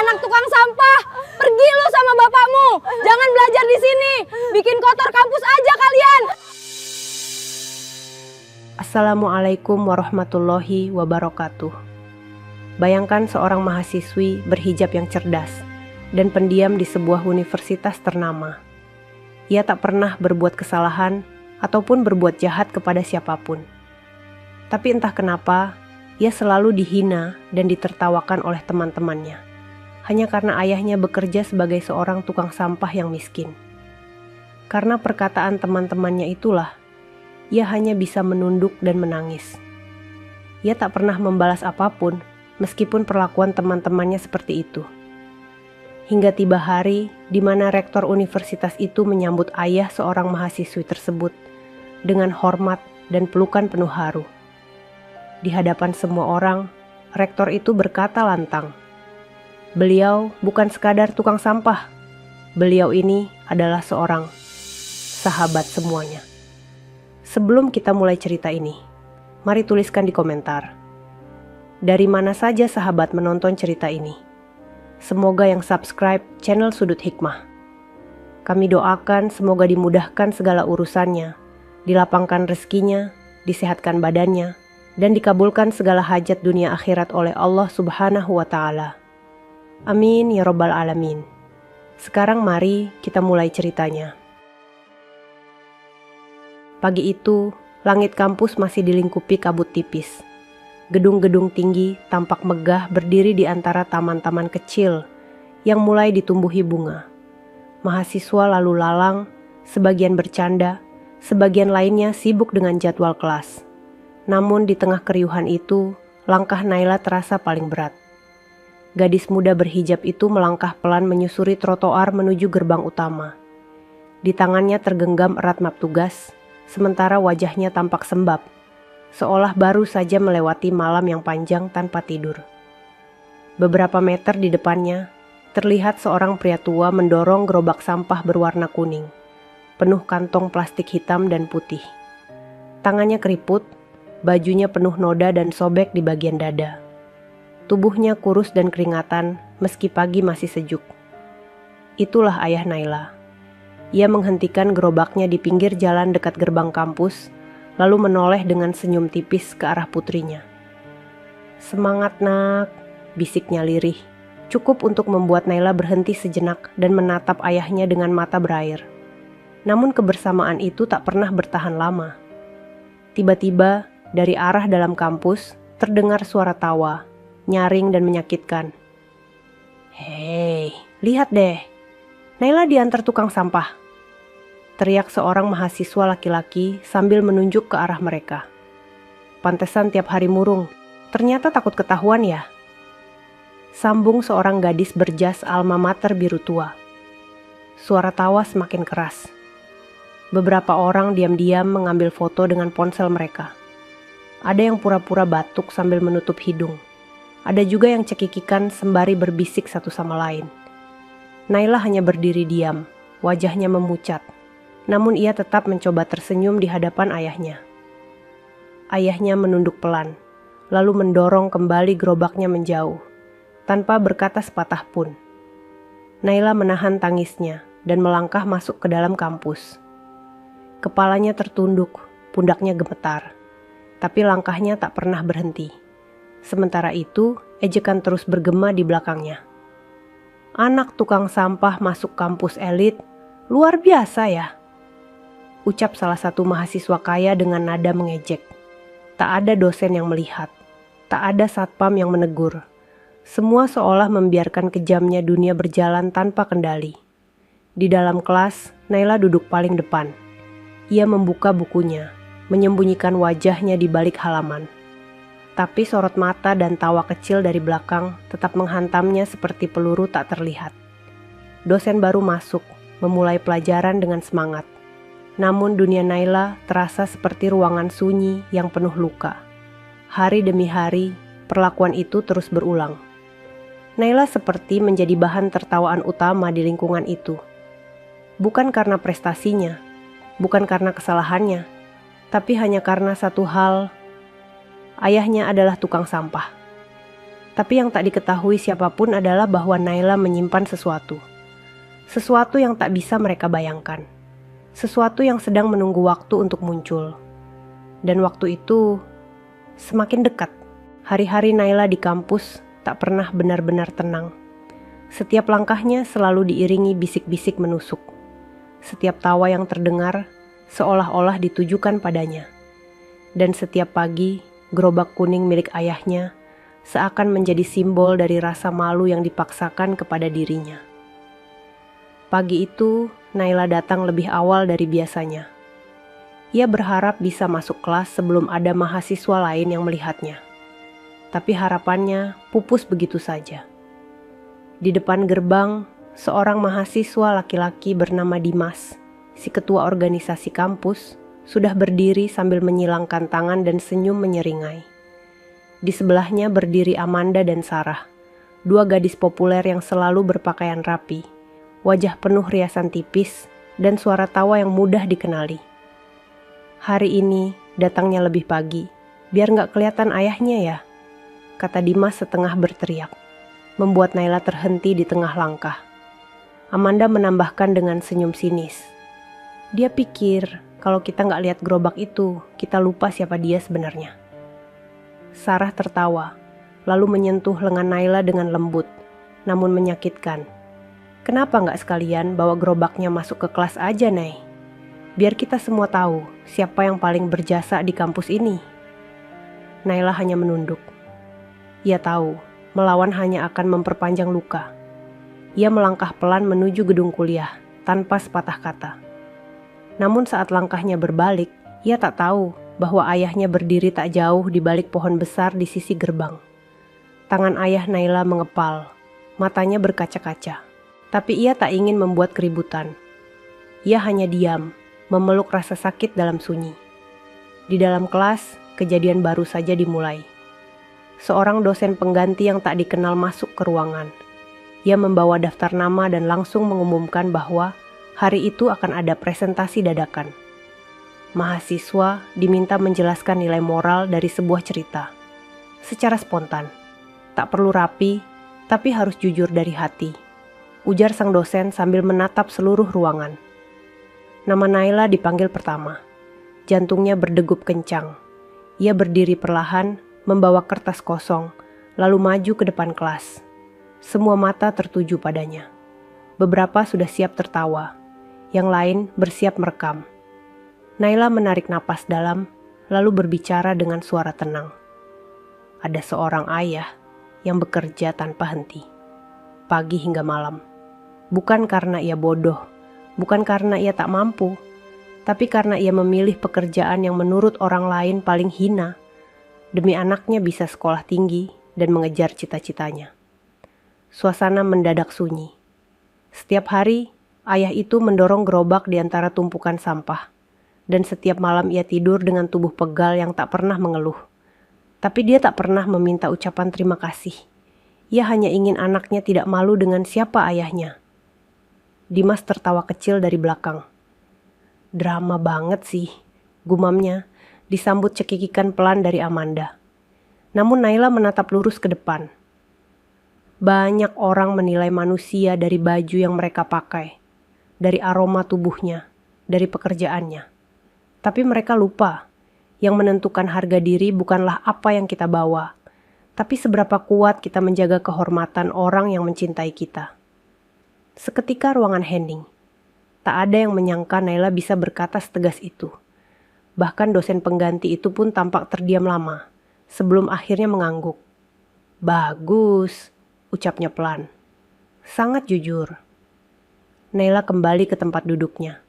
anak tukang sampah. Pergi lu sama bapakmu. Jangan belajar di sini. Bikin kotor kampus aja kalian. Assalamualaikum warahmatullahi wabarakatuh. Bayangkan seorang mahasiswi berhijab yang cerdas dan pendiam di sebuah universitas ternama. Ia tak pernah berbuat kesalahan ataupun berbuat jahat kepada siapapun. Tapi entah kenapa, ia selalu dihina dan ditertawakan oleh teman-temannya, hanya karena ayahnya bekerja sebagai seorang tukang sampah yang miskin. Karena perkataan teman-temannya itulah, ia hanya bisa menunduk dan menangis. Ia tak pernah membalas apapun, meskipun perlakuan teman-temannya seperti itu. Hingga tiba hari di mana rektor universitas itu menyambut ayah seorang mahasiswi tersebut dengan hormat dan pelukan penuh haru. Di hadapan semua orang, rektor itu berkata lantang, "Beliau bukan sekadar tukang sampah. Beliau ini adalah seorang sahabat semuanya." Sebelum kita mulai cerita ini, mari tuliskan di komentar, dari mana saja sahabat menonton cerita ini. Semoga yang subscribe channel Sudut Hikmah. Kami doakan semoga dimudahkan segala urusannya, dilapangkan rezekinya, disehatkan badannya, dan dikabulkan segala hajat dunia akhirat oleh Allah Subhanahu wa Ta'ala. Amin ya Rabbal Alamin. Sekarang mari kita mulai ceritanya. Pagi itu, langit kampus masih dilingkupi kabut tipis. Gedung-gedung tinggi tampak megah berdiri di antara taman-taman kecil yang mulai ditumbuhi bunga. Mahasiswa lalu lalang, sebagian bercanda, sebagian lainnya sibuk dengan jadwal kelas. Namun di tengah keriuhan itu, langkah Naila terasa paling berat. Gadis muda berhijab itu melangkah pelan menyusuri trotoar menuju gerbang utama. Di tangannya tergenggam erat map tugas, sementara wajahnya tampak sembab, seolah baru saja melewati malam yang panjang tanpa tidur. Beberapa meter di depannya, terlihat seorang pria tua mendorong gerobak sampah berwarna kuning, penuh kantong plastik hitam dan putih. Tangannya keriput, bajunya penuh noda dan sobek di bagian dada. Tubuhnya kurus dan keringatan meski pagi masih sejuk. Itulah ayah Naila. Ia menghentikan gerobaknya di pinggir jalan dekat gerbang kampus, lalu menoleh dengan senyum tipis ke arah putrinya. "Semangat nak," bisiknya lirih, cukup untuk membuat Naila berhenti sejenak dan menatap ayahnya dengan mata berair. Namun kebersamaan itu tak pernah bertahan lama. Tiba-tiba, dari arah dalam kampus, terdengar suara tawa, nyaring dan menyakitkan. "Hei, lihat deh, Naila diantar tukang sampah," teriak seorang mahasiswa laki-laki sambil menunjuk ke arah mereka. "Pantesan tiap hari murung, ternyata takut ketahuan ya," sambung seorang gadis berjas alma mater biru tua. Suara tawa semakin keras. Beberapa orang diam-diam mengambil foto dengan ponsel mereka. Ada yang pura-pura batuk sambil menutup hidung. Ada juga yang cekikikan sembari berbisik satu sama lain. Naila hanya berdiri diam, wajahnya memucat. Namun ia tetap mencoba tersenyum di hadapan ayahnya. Ayahnya menunduk pelan, lalu mendorong kembali gerobaknya menjauh, tanpa berkata sepatah pun. Naila menahan tangisnya dan melangkah masuk ke dalam kampus. Kepalanya tertunduk, pundaknya gemetar, tapi langkahnya tak pernah berhenti. Sementara itu, ejekan terus bergema di belakangnya. "Anak tukang sampah masuk kampus elit, luar biasa ya," ucap salah satu mahasiswa kaya dengan nada mengejek. Tak ada dosen yang melihat, tak ada satpam yang menegur. Semua seolah membiarkan kejamnya dunia berjalan tanpa kendali. Di dalam kelas, Naila duduk paling depan. Ia membuka bukunya, menyembunyikan wajahnya di balik halaman. Tapi sorot mata dan tawa kecil dari belakang tetap menghantamnya seperti peluru tak terlihat. Dosen baru masuk, memulai pelajaran dengan semangat. Namun dunia Naila terasa seperti ruangan sunyi yang penuh luka. Hari demi hari, perlakuan itu terus berulang. Naila seperti menjadi bahan tertawaan utama di lingkungan itu. Bukan karena prestasinya, bukan karena kesalahannya, tapi hanya karena satu hal, ayahnya adalah tukang sampah. Tapi yang tak diketahui siapapun adalah bahwa Naila menyimpan sesuatu. Sesuatu yang tak bisa mereka bayangkan. Sesuatu yang sedang menunggu waktu untuk muncul. Dan waktu itu semakin dekat. Hari-hari Naila di kampus tak pernah benar-benar tenang. Setiap langkahnya selalu diiringi bisik-bisik menusuk. Setiap tawa yang terdengar seolah-olah ditujukan padanya. Dan setiap pagi, gerobak kuning milik ayahnya seakan menjadi simbol dari rasa malu yang dipaksakan kepada dirinya. Pagi itu, Naila datang lebih awal dari biasanya. Ia berharap bisa masuk kelas sebelum ada mahasiswa lain yang melihatnya. Tapi harapannya pupus begitu saja. Di depan gerbang, seorang mahasiswa laki-laki bernama Dimas, si ketua organisasi kampus, sudah berdiri sambil menyilangkan tangan dan senyum menyeringai. Di sebelahnya berdiri Amanda dan Sarah, dua gadis populer yang selalu berpakaian rapi, wajah penuh riasan tipis, dan suara tawa yang mudah dikenali. Hari ini datangnya lebih pagi, biar nggak kelihatan ayahnya ya, kata Dimas setengah berteriak, membuat Naila terhenti di tengah langkah. Amanda menambahkan dengan senyum sinis. Dia pikir kalau kita nggak lihat gerobak itu, kita lupa siapa dia sebenarnya. Sarah tertawa, lalu menyentuh lengan Naila dengan lembut, namun menyakitkan. Kenapa nggak sekalian bawa gerobaknya masuk ke kelas aja, Nay? Biar kita semua tahu siapa yang paling berjasa di kampus ini. Naila hanya menunduk. Ia tahu, melawan hanya akan memperpanjang luka. Ia melangkah pelan menuju gedung kuliah, tanpa sepatah kata. Namun saat langkahnya berbalik, ia tak tahu bahwa ayahnya berdiri tak jauh di balik pohon besar di sisi gerbang. Tangan ayah Naila mengepal, matanya berkaca-kaca. Tapi ia tak ingin membuat keributan. Ia hanya diam, memeluk rasa sakit dalam sunyi. Di dalam kelas, kejadian baru saja dimulai. Seorang dosen pengganti yang tak dikenal masuk ke ruangan. Ia membawa daftar nama dan langsung mengumumkan bahwa hari itu akan ada presentasi dadakan. Mahasiswa diminta menjelaskan nilai moral dari sebuah cerita. Secara spontan, tak perlu rapi, tapi harus jujur dari hati, ujar sang dosen sambil menatap seluruh ruangan. Nama Naila dipanggil pertama. Jantungnya berdegup kencang. Ia berdiri perlahan, membawa kertas kosong, lalu maju ke depan kelas. Semua mata tertuju padanya. Beberapa sudah siap tertawa, yang lain bersiap merekam. Naila menarik napas dalam, lalu berbicara dengan suara tenang. Ada seorang ayah yang bekerja tanpa henti, pagi hingga malam. Bukan karena ia bodoh, bukan karena ia tak mampu, tapi karena ia memilih pekerjaan yang menurut orang lain paling hina, demi anaknya bisa sekolah tinggi dan mengejar cita-citanya. Suasana mendadak sunyi. Setiap hari, ayah itu mendorong gerobak di antara tumpukan sampah. Dan setiap malam ia tidur dengan tubuh pegal yang tak pernah mengeluh. Tapi dia tak pernah meminta ucapan terima kasih. Ia hanya ingin anaknya tidak malu dengan siapa ayahnya. Dimas tertawa kecil dari belakang. Drama banget sih, gumamnya, disambut cekikikan pelan dari Amanda. Namun Naila menatap lurus ke depan. Banyak orang menilai manusia dari baju yang mereka pakai, dari aroma tubuhnya, dari pekerjaannya. Tapi mereka lupa, yang menentukan harga diri bukanlah apa yang kita bawa, tapi seberapa kuat kita menjaga kehormatan orang yang mencintai kita. Seketika ruangan hening. Tak ada yang menyangka Naila bisa berkata setegas itu. Bahkan dosen pengganti itu pun tampak terdiam lama, sebelum akhirnya mengangguk. Bagus, ucapnya pelan. Sangat jujur. Naila kembali ke tempat duduknya.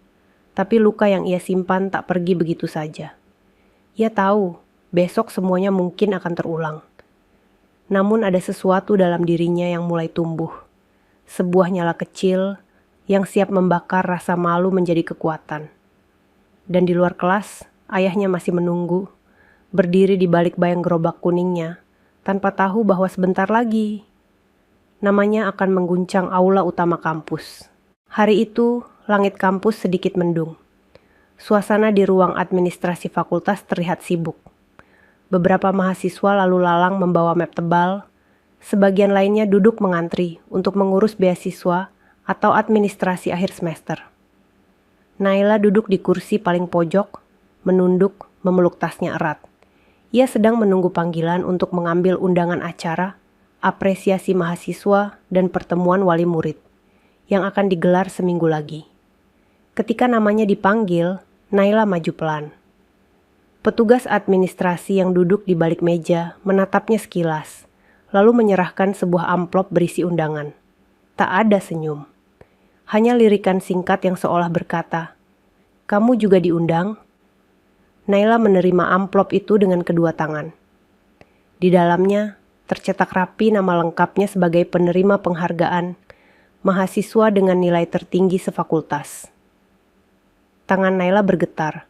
Tapi luka yang ia simpan tak pergi begitu saja. Ia tahu, besok semuanya mungkin akan terulang. Namun ada sesuatu dalam dirinya yang mulai tumbuh. Sebuah nyala kecil yang siap membakar rasa malu menjadi kekuatan. Dan di luar kelas, ayahnya masih menunggu, berdiri di balik bayang gerobak kuningnya, tanpa tahu bahwa sebentar lagi namanya akan mengguncang aula utama kampus. Hari itu, langit kampus sedikit mendung. Suasana di ruang administrasi fakultas terlihat sibuk. Beberapa mahasiswa lalu lalang membawa map tebal, Sebagian lainnya duduk mengantri untuk mengurus beasiswa atau administrasi akhir semester. Naila duduk di kursi paling pojok, menunduk, memeluk tasnya erat. Ia sedang menunggu panggilan untuk mengambil undangan acara, apresiasi mahasiswa, dan pertemuan wali murid yang akan digelar seminggu lagi. Ketika namanya dipanggil, Naila maju pelan. Petugas administrasi yang duduk di balik meja menatapnya sekilas, lalu menyerahkan sebuah amplop berisi undangan. Tak ada senyum. Hanya lirikan singkat yang seolah berkata, "Kamu juga diundang?" Naila menerima amplop itu dengan kedua tangan. Di dalamnya tercetak rapi nama lengkapnya sebagai penerima penghargaan mahasiswa dengan nilai tertinggi sefakultas. Tangan Naila bergetar.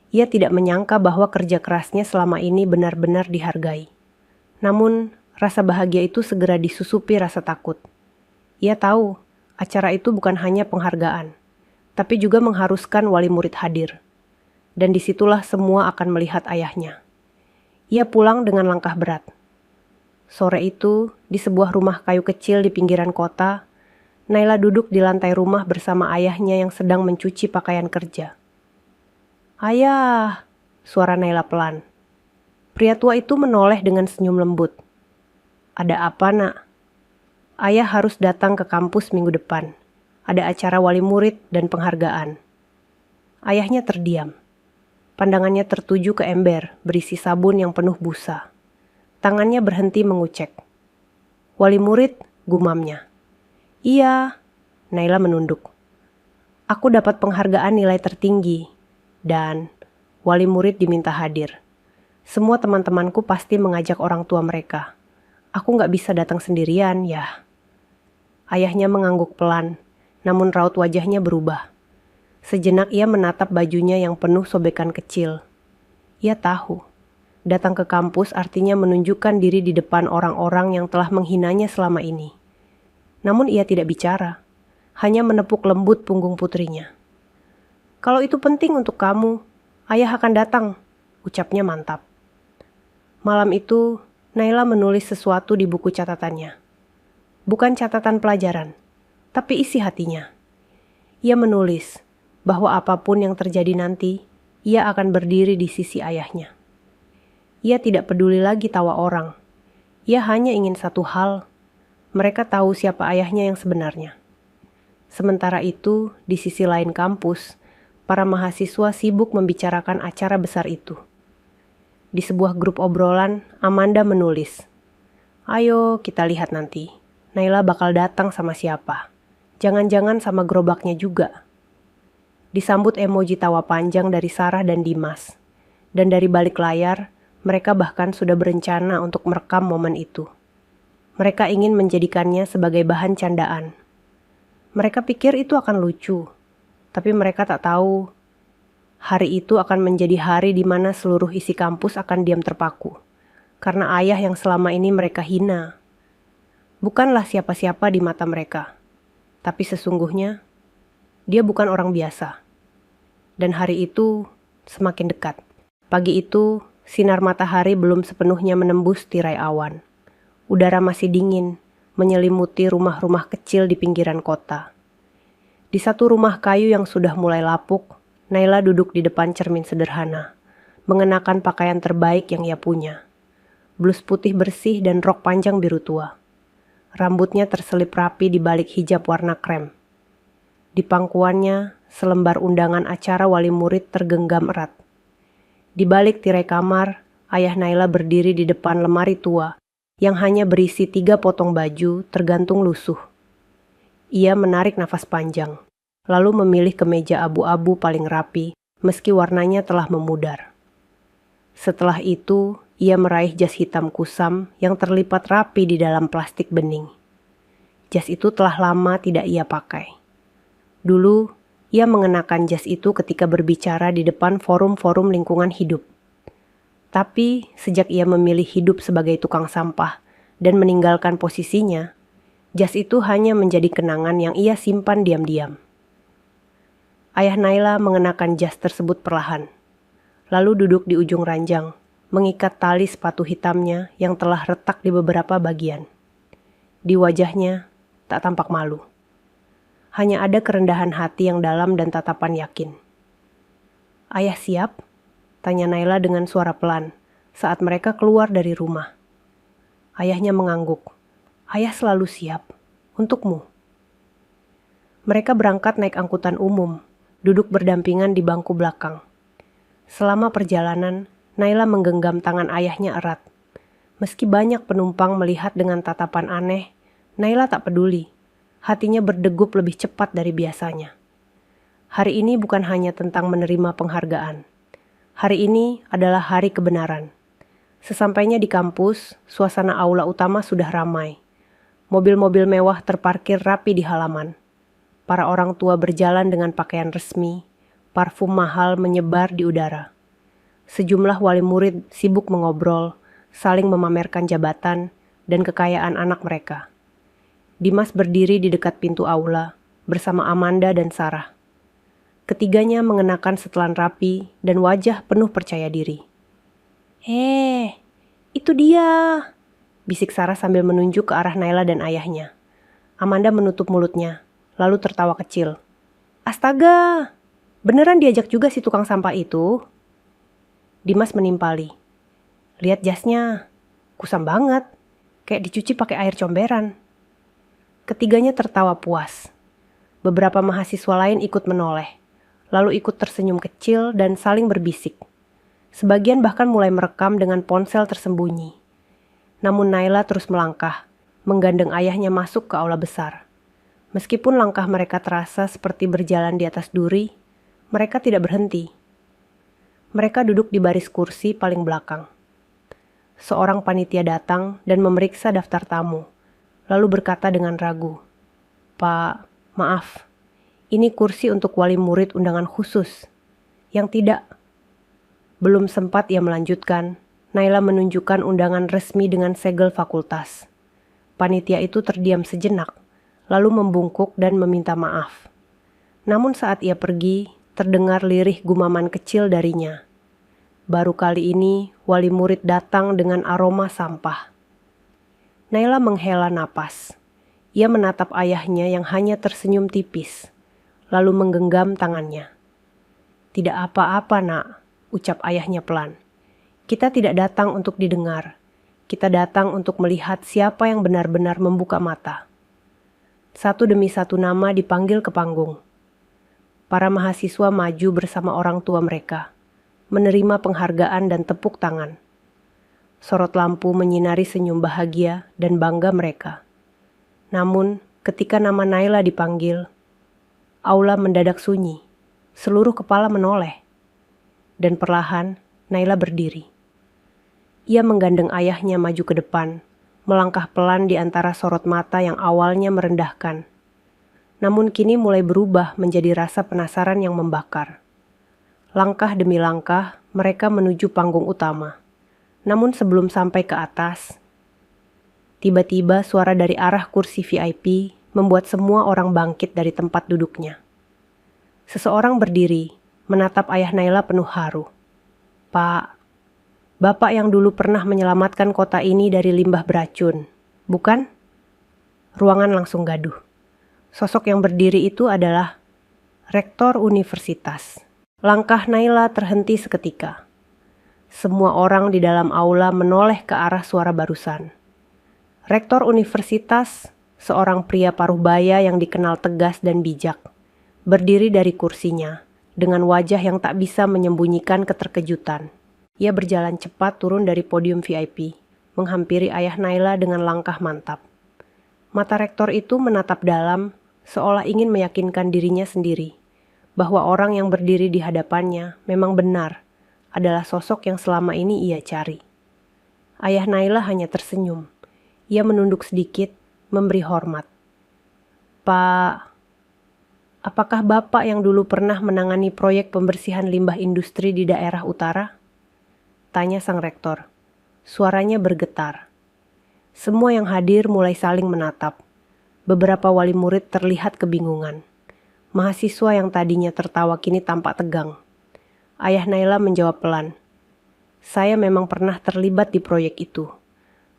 Ia tidak menyangka bahwa kerja kerasnya selama ini benar-benar dihargai. Namun, rasa bahagia itu segera disusupi rasa takut. Ia tahu, acara itu bukan hanya penghargaan, tapi juga mengharuskan wali murid hadir. Dan disitulah semua akan melihat ayahnya. Ia pulang dengan langkah berat. Sore itu, di sebuah rumah kayu kecil di pinggiran kota, Naila duduk di lantai rumah bersama ayahnya yang sedang mencuci pakaian kerja. "Ayah," suara Naila pelan. Pria tua itu menoleh dengan senyum lembut. "Ada apa, Nak?" "Ayah harus datang ke kampus minggu depan. Ada acara wali murid dan penghargaan." Ayahnya terdiam. Pandangannya tertuju ke ember berisi sabun yang penuh busa. Tangannya berhenti mengucek. "Wali murid?" gumamnya. "Iya." Naila menunduk. "Aku dapat penghargaan nilai tertinggi. Dan wali murid diminta hadir. Semua teman-temanku pasti mengajak orang tua mereka. Aku gak bisa datang sendirian, ya." Ayahnya mengangguk pelan, namun raut wajahnya berubah. Sejenak ia menatap bajunya yang penuh sobekan kecil. Ia tahu, datang ke kampus artinya menunjukkan diri di depan orang-orang yang telah menghinanya selama ini. Namun ia tidak bicara, hanya menepuk lembut punggung putrinya. "Kalau itu penting untuk kamu, ayah akan datang," ucapnya mantap. Malam itu, Naila menulis sesuatu di buku catatannya. Bukan catatan pelajaran, tapi isi hatinya. Ia menulis bahwa apapun yang terjadi nanti, ia akan berdiri di sisi ayahnya. Ia tidak peduli lagi tawa orang. Ia hanya ingin satu hal, mereka tahu siapa ayahnya yang sebenarnya. Sementara itu, di sisi lain kampus, para mahasiswa sibuk membicarakan acara besar itu. Di sebuah grup obrolan, Amanda menulis, "Ayo kita lihat nanti, Naila bakal datang sama siapa. Jangan-jangan sama gerobaknya juga." Disambut emoji tawa panjang dari Sarah dan Dimas. Dan dari balik layar, mereka bahkan sudah berencana untuk merekam momen itu. Mereka ingin menjadikannya sebagai bahan candaan. Mereka pikir itu akan lucu, tapi mereka tak tahu hari itu akan menjadi hari di mana seluruh isi kampus akan diam terpaku. Karena ayah yang selama ini mereka hina bukanlah siapa-siapa di mata mereka. Tapi sesungguhnya, dia bukan orang biasa. Dan hari itu semakin dekat. Pagi itu, sinar matahari belum sepenuhnya menembus tirai awan. Udara masih dingin, menyelimuti rumah-rumah kecil di pinggiran kota. Di satu rumah kayu yang sudah mulai lapuk, Naila duduk di depan cermin sederhana, mengenakan pakaian terbaik yang ia punya. Blus putih bersih dan rok panjang biru tua. Rambutnya terselip rapi di balik hijab warna krem. Di pangkuannya, selembar undangan acara wali murid tergenggam erat. Di balik tirai kamar, ayah Naila berdiri di depan lemari tua yang hanya berisi 3 potong baju tergantung lusuh. Ia menarik nafas panjang, lalu memilih kemeja abu-abu paling rapi meski warnanya telah memudar. Setelah itu, ia meraih jas hitam kusam yang terlipat rapi di dalam plastik bening. Jas itu telah lama tidak ia pakai. Dulu, ia mengenakan jas itu ketika berbicara di depan forum-forum lingkungan hidup. Tapi, sejak ia memilih hidup sebagai tukang sampah dan meninggalkan posisinya, jas itu hanya menjadi kenangan yang ia simpan diam-diam. Ayah Naila mengenakan jas tersebut perlahan, lalu duduk di ujung ranjang, mengikat tali sepatu hitamnya yang telah retak di beberapa bagian. Di wajahnya tak tampak malu. Hanya ada kerendahan hati yang dalam dan tatapan yakin. "Ayah siap?" tanya Naila dengan suara pelan saat mereka keluar dari rumah. Ayahnya mengangguk. "Ayah selalu siap. Untukmu." Mereka berangkat naik angkutan umum, duduk berdampingan di bangku belakang. Selama perjalanan, Naila menggenggam tangan ayahnya erat. Meski banyak penumpang melihat dengan tatapan aneh, Naila tak peduli. Hatinya berdegup lebih cepat dari biasanya. Hari ini bukan hanya tentang menerima penghargaan. Hari ini adalah hari kebenaran. Sesampainya di kampus, suasana aula utama sudah ramai. Mobil-mobil mewah terparkir rapi di halaman. Para orang tua berjalan dengan pakaian resmi, parfum mahal menyebar di udara. Sejumlah wali murid sibuk mengobrol, saling memamerkan jabatan dan kekayaan anak mereka. Dimas berdiri di dekat pintu aula bersama Amanda dan Sarah. Ketiganya mengenakan setelan rapi dan wajah penuh percaya diri. Itu dia!" bisik Sarah sambil menunjuk ke arah Naila dan ayahnya. Amanda menutup mulutnya, lalu tertawa kecil. "Astaga! Beneran diajak juga si tukang sampah itu?" Dimas menimpali. "Lihat jasnya, kusam banget, kayak dicuci pakai air comberan." Ketiganya tertawa puas. Beberapa mahasiswa lain ikut menoleh, lalu ikut tersenyum kecil dan saling berbisik. Sebagian bahkan mulai merekam dengan ponsel tersembunyi. Namun Naila terus melangkah, menggandeng ayahnya masuk ke aula besar. Meskipun langkah mereka terasa seperti berjalan di atas duri, mereka tidak berhenti. Mereka duduk di baris kursi paling belakang. Seorang panitia datang dan memeriksa daftar tamu, lalu berkata dengan ragu, "Pak, maaf, ini kursi untuk wali murid undangan khusus." "Yang tidak." Belum sempat ia melanjutkan, Naila menunjukkan undangan resmi dengan segel fakultas. Panitia itu terdiam sejenak, lalu membungkuk dan meminta maaf. Namun saat ia pergi, terdengar lirih gumaman kecil darinya. Baru kali ini, wali murid datang dengan aroma sampah. Naila menghela napas. Ia menatap ayahnya yang hanya tersenyum tipis, lalu menggenggam tangannya. "Tidak apa-apa, Nak," ucap ayahnya pelan. "Kita tidak datang untuk didengar. Kita datang untuk melihat siapa yang benar-benar membuka mata." Satu demi satu nama dipanggil ke panggung. Para mahasiswa maju bersama orang tua mereka, menerima penghargaan dan tepuk tangan. Sorot lampu menyinari senyum bahagia dan bangga mereka. Namun, ketika nama Naila dipanggil, aula mendadak sunyi. Seluruh kepala menoleh. Dan perlahan, Naila berdiri. Ia menggandeng ayahnya maju ke depan, melangkah pelan di antara sorot mata yang awalnya merendahkan. Namun kini mulai berubah menjadi rasa penasaran yang membakar. Langkah demi langkah, mereka menuju panggung utama. Namun sebelum sampai ke atas, tiba-tiba suara dari arah kursi VIP membuat semua orang bangkit dari tempat duduknya. Seseorang berdiri, menatap ayah Naila penuh haru. "Pak, Bapak yang dulu pernah menyelamatkan kota ini dari limbah beracun, bukan?" Ruangan langsung gaduh. Sosok yang berdiri itu adalah rektor universitas. Langkah Naila terhenti seketika. Semua orang di dalam aula menoleh ke arah suara barusan. Rektor universitas, seorang pria paruh-baya yang dikenal tegas dan bijak, berdiri dari kursinya dengan wajah yang tak bisa menyembunyikan keterkejutan. Ia berjalan cepat turun dari podium VIP, menghampiri ayah Naila dengan langkah mantap. Mata rektor itu menatap dalam, seolah ingin meyakinkan dirinya sendiri bahwa orang yang berdiri di hadapannya memang benar adalah sosok yang selama ini ia cari. Ayah Naila hanya tersenyum. Ia menunduk sedikit, memberi hormat. "Pak, apakah Bapak yang dulu pernah menangani proyek pembersihan limbah industri di daerah utara?" tanya sang rektor. Suaranya bergetar. Semua yang hadir mulai saling menatap. Beberapa wali murid terlihat kebingungan. Mahasiswa yang tadinya tertawa kini tampak tegang. Ayah Naila menjawab pelan, "Saya memang pernah terlibat di proyek itu.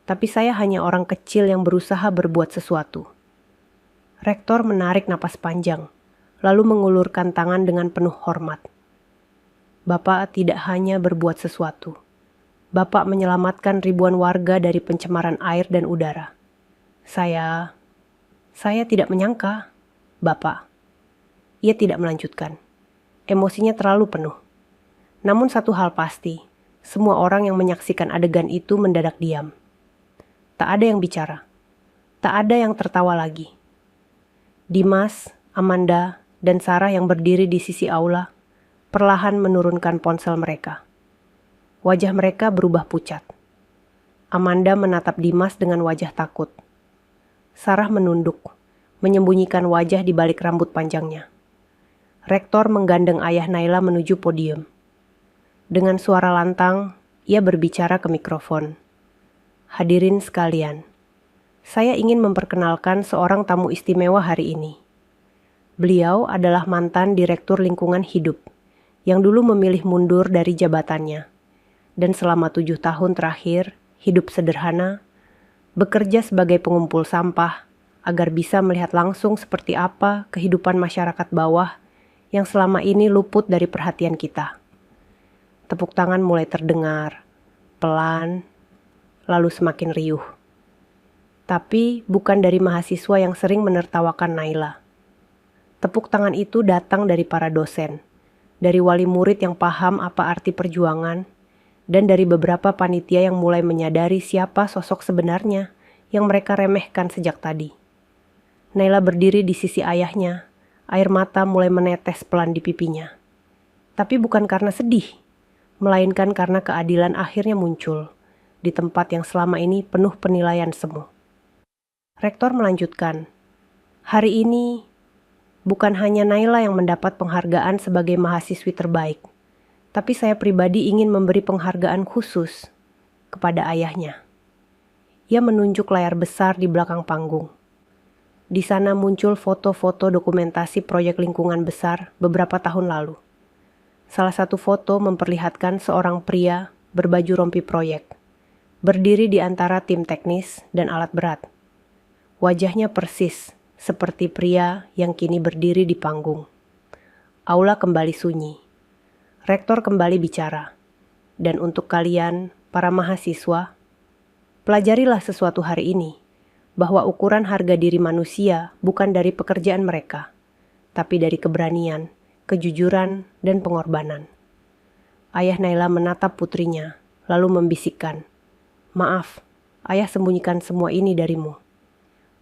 Tapi saya hanya orang kecil yang berusaha berbuat sesuatu. Rektor menarik napas panjang, lalu mengulurkan tangan dengan penuh hormat. Bapak tidak hanya berbuat sesuatu. Bapak menyelamatkan ribuan warga dari pencemaran air dan udara. Saya tidak menyangka, Bapak. Ia tidak melanjutkan. Emosinya terlalu penuh. Namun satu hal pasti, semua orang yang menyaksikan adegan itu mendadak diam. Tak ada yang bicara. Tak ada yang tertawa lagi. Dimas, Amanda, dan Sarah yang berdiri di sisi aula perlahan menurunkan ponsel mereka. Wajah mereka berubah pucat. Amanda menatap Dimas dengan wajah takut. Sarah menunduk, menyembunyikan wajah di balik rambut panjangnya. Rektor menggandeng ayah Naila menuju podium. Dengan suara lantang, ia berbicara ke mikrofon. Hadirin sekalian, saya ingin memperkenalkan seorang tamu istimewa hari ini. Beliau adalah mantan Direktur Lingkungan Hidup yang dulu memilih mundur dari jabatannya dan selama 7 tahun terakhir hidup sederhana, bekerja sebagai pengumpul sampah agar bisa melihat langsung seperti apa kehidupan masyarakat bawah yang selama ini luput dari perhatian kita. Tepuk tangan mulai terdengar, pelan, lalu semakin riuh. Tapi bukan dari mahasiswa yang sering menertawakan Naila. Tepuk tangan itu datang dari para dosen, dari wali murid yang paham apa arti perjuangan, dan dari beberapa panitia yang mulai menyadari siapa sosok sebenarnya yang mereka remehkan sejak tadi. Naila berdiri di sisi ayahnya, air mata mulai menetes pelan di pipinya. Tapi bukan karena sedih, melainkan karena keadilan akhirnya muncul di tempat yang selama ini penuh penilaian semu. Rektor melanjutkan, hari ini bukan hanya Naila yang mendapat penghargaan sebagai mahasiswi terbaik, tapi saya pribadi ingin memberi penghargaan khusus kepada ayahnya. Ia menunjuk layar besar di belakang panggung. Di sana muncul foto-foto dokumentasi proyek lingkungan besar beberapa tahun lalu. Salah satu foto memperlihatkan seorang pria berbaju rompi proyek, berdiri di antara tim teknis dan alat berat. Wajahnya persis seperti pria yang kini berdiri di panggung. Aula kembali sunyi. Rektor kembali bicara. Dan untuk kalian, para mahasiswa, pelajarilah sesuatu hari ini, bahwa ukuran harga diri manusia bukan dari pekerjaan mereka, tapi dari keberanian, kejujuran, dan pengorbanan. Ayah Naila menatap putrinya, lalu membisikkan, "Maaf, ayah sembunyikan semua ini darimu.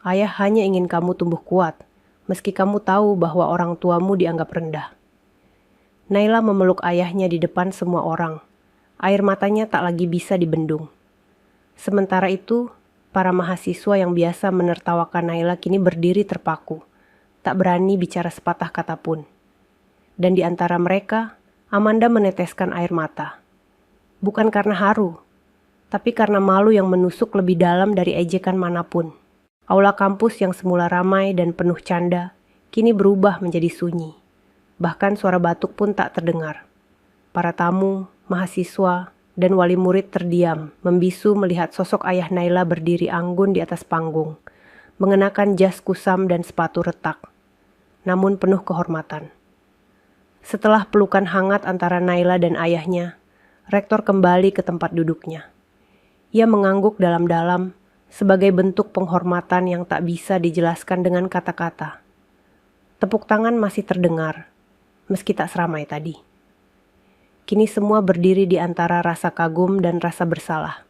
Ayah hanya ingin kamu tumbuh kuat, meski kamu tahu bahwa orang tuamu dianggap rendah." Naila memeluk ayahnya di depan semua orang. Air matanya tak lagi bisa dibendung. Sementara itu, para mahasiswa yang biasa menertawakan Naila kini berdiri terpaku, tak berani bicara sepatah kata pun. Dan di antara mereka, Amanda meneteskan air mata. Bukan karena haru, tapi karena malu yang menusuk lebih dalam dari ejekan manapun. Aula kampus yang semula ramai dan penuh canda, kini berubah menjadi sunyi. Bahkan suara batuk pun tak terdengar. Para tamu, mahasiswa, dan wali murid terdiam, membisu melihat sosok ayah Naila berdiri anggun di atas panggung, mengenakan jas kusam dan sepatu retak, namun penuh kehormatan. Setelah pelukan hangat antara Naila dan ayahnya, rektor kembali ke tempat duduknya. Ia mengangguk dalam-dalam, sebagai bentuk penghormatan yang tak bisa dijelaskan dengan kata-kata. Tepuk tangan masih terdengar, meski tak seramai tadi. Kini semua berdiri di antara rasa kagum dan rasa bersalah.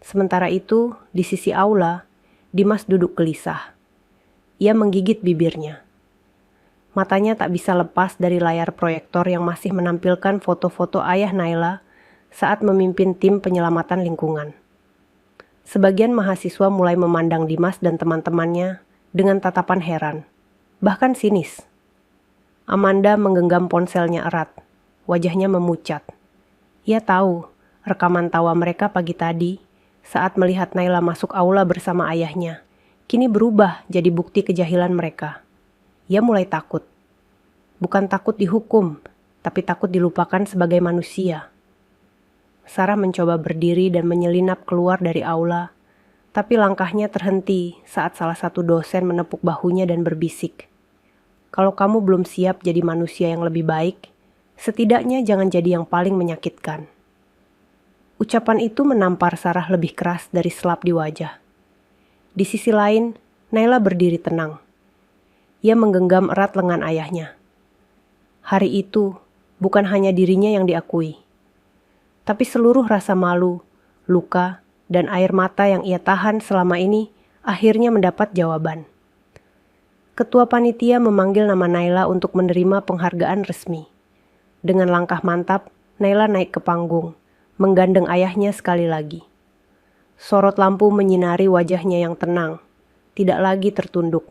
Sementara itu, di sisi aula, Dimas duduk gelisah. Ia menggigit bibirnya. Matanya tak bisa lepas dari layar proyektor yang masih menampilkan foto-foto ayah Naila saat memimpin tim penyelamatan lingkungan. Sebagian mahasiswa mulai memandang Dimas dan teman-temannya dengan tatapan heran, bahkan sinis. Amanda menggenggam ponselnya erat, wajahnya memucat. Ia tahu rekaman tawa mereka pagi tadi saat melihat Naila masuk aula bersama ayahnya, kini berubah jadi bukti kejahilan mereka. Ia mulai takut. Bukan takut dihukum, tapi takut dilupakan sebagai manusia. Sarah mencoba berdiri dan menyelinap keluar dari aula, tapi langkahnya terhenti saat salah satu dosen menepuk bahunya dan berbisik. Kalau kamu belum siap jadi manusia yang lebih baik, setidaknya jangan jadi yang paling menyakitkan. Ucapan itu menampar Sarah lebih keras dari selap di wajah. Di sisi lain, Naila berdiri tenang. Ia menggenggam erat lengan ayahnya. Hari itu, bukan hanya dirinya yang diakui, tapi seluruh rasa malu, luka, dan air mata yang ia tahan selama ini akhirnya mendapat jawaban. Ketua panitia memanggil nama Naila untuk menerima penghargaan resmi. Dengan langkah mantap, Naila naik ke panggung, menggandeng ayahnya sekali lagi. Sorot lampu menyinari wajahnya yang tenang, tidak lagi tertunduk.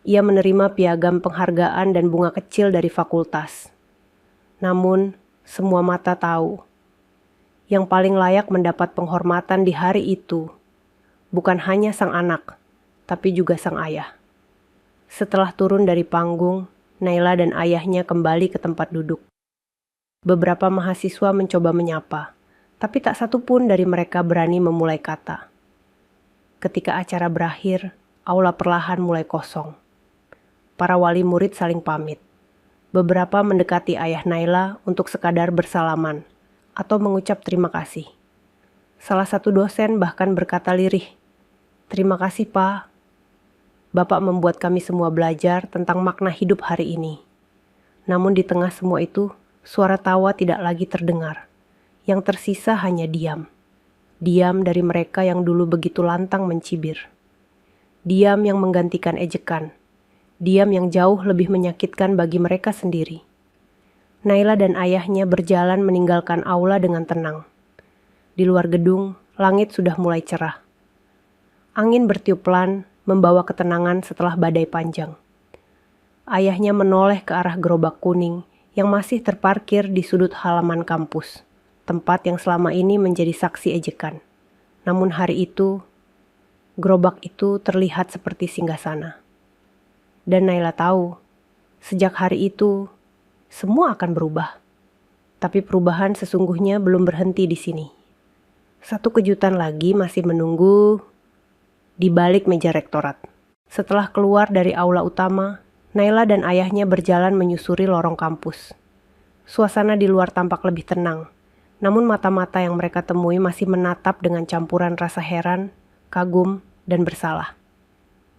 Ia menerima piagam penghargaan dan bunga kecil dari fakultas. Namun, semua mata tahu, yang paling layak mendapat penghormatan di hari itu bukan hanya sang anak, tapi juga sang ayah. Setelah turun dari panggung, Naila dan ayahnya kembali ke tempat duduk. Beberapa mahasiswa mencoba menyapa, tapi tak satu pun dari mereka berani memulai kata. Ketika acara berakhir, aula perlahan mulai kosong. Para wali murid saling pamit. Beberapa mendekati ayah Naila untuk sekadar bersalaman atau mengucap terima kasih. Salah satu dosen bahkan berkata lirih, "Terima kasih, Pak. Bapak membuat kami semua belajar tentang makna hidup hari ini." Namun di tengah semua itu, suara tawa tidak lagi terdengar. Yang tersisa hanya diam. Diam dari mereka yang dulu begitu lantang mencibir. Diam yang menggantikan ejekan. Diam yang jauh lebih menyakitkan bagi mereka sendiri. Naila dan ayahnya berjalan meninggalkan aula dengan tenang. Di luar gedung, langit sudah mulai cerah. Angin bertiup pelan, membawa ketenangan setelah badai panjang. Ayahnya menoleh ke arah gerobak kuning yang masih terparkir di sudut halaman kampus, tempat yang selama ini menjadi saksi ejekan. Namun hari itu, gerobak itu terlihat seperti singgasana. Dan Naila tahu, sejak hari itu, semua akan berubah. Tapi perubahan sesungguhnya belum berhenti di sini. Satu kejutan lagi masih menunggu di balik meja rektorat. Setelah keluar dari aula utama, Naila dan ayahnya berjalan menyusuri lorong kampus. Suasana di luar tampak lebih tenang, namun mata-mata yang mereka temui masih menatap dengan campuran rasa heran, kagum, dan bersalah.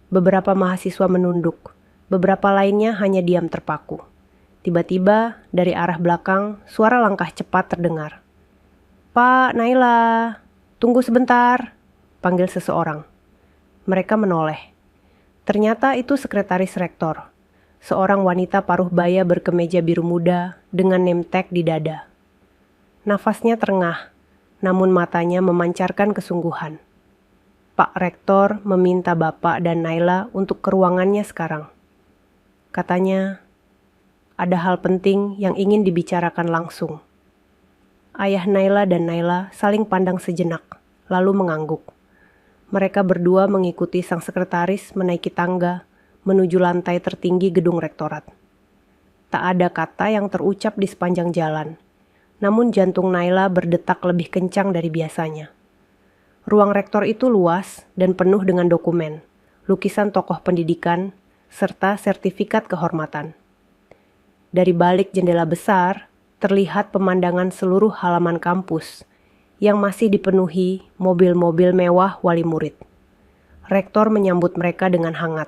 Beberapa mahasiswa menunduk, beberapa lainnya hanya diam terpaku. Tiba-tiba, dari arah belakang, suara langkah cepat terdengar. "Pak, Naila, tunggu sebentar," panggil seseorang. Mereka menoleh. Ternyata itu sekretaris rektor, seorang wanita paruh baya berkemeja biru muda dengan name tag di dada. Nafasnya terengah, namun matanya memancarkan kesungguhan. "Pak Rektor meminta Bapak dan Naila untuk ke ruangannya sekarang. Katanya, ada hal penting yang ingin dibicarakan langsung." Ayah Naila dan Naila saling pandang sejenak, lalu mengangguk. Mereka berdua mengikuti sang sekretaris menaiki tangga menuju lantai tertinggi gedung rektorat. Tak ada kata yang terucap di sepanjang jalan, namun jantung Naila berdetak lebih kencang dari biasanya. Ruang rektor itu luas dan penuh dengan dokumen, lukisan tokoh pendidikan, serta sertifikat kehormatan. Dari balik jendela besar, terlihat pemandangan seluruh halaman kampus yang masih dipenuhi mobil-mobil mewah wali murid. Rektor menyambut mereka dengan hangat.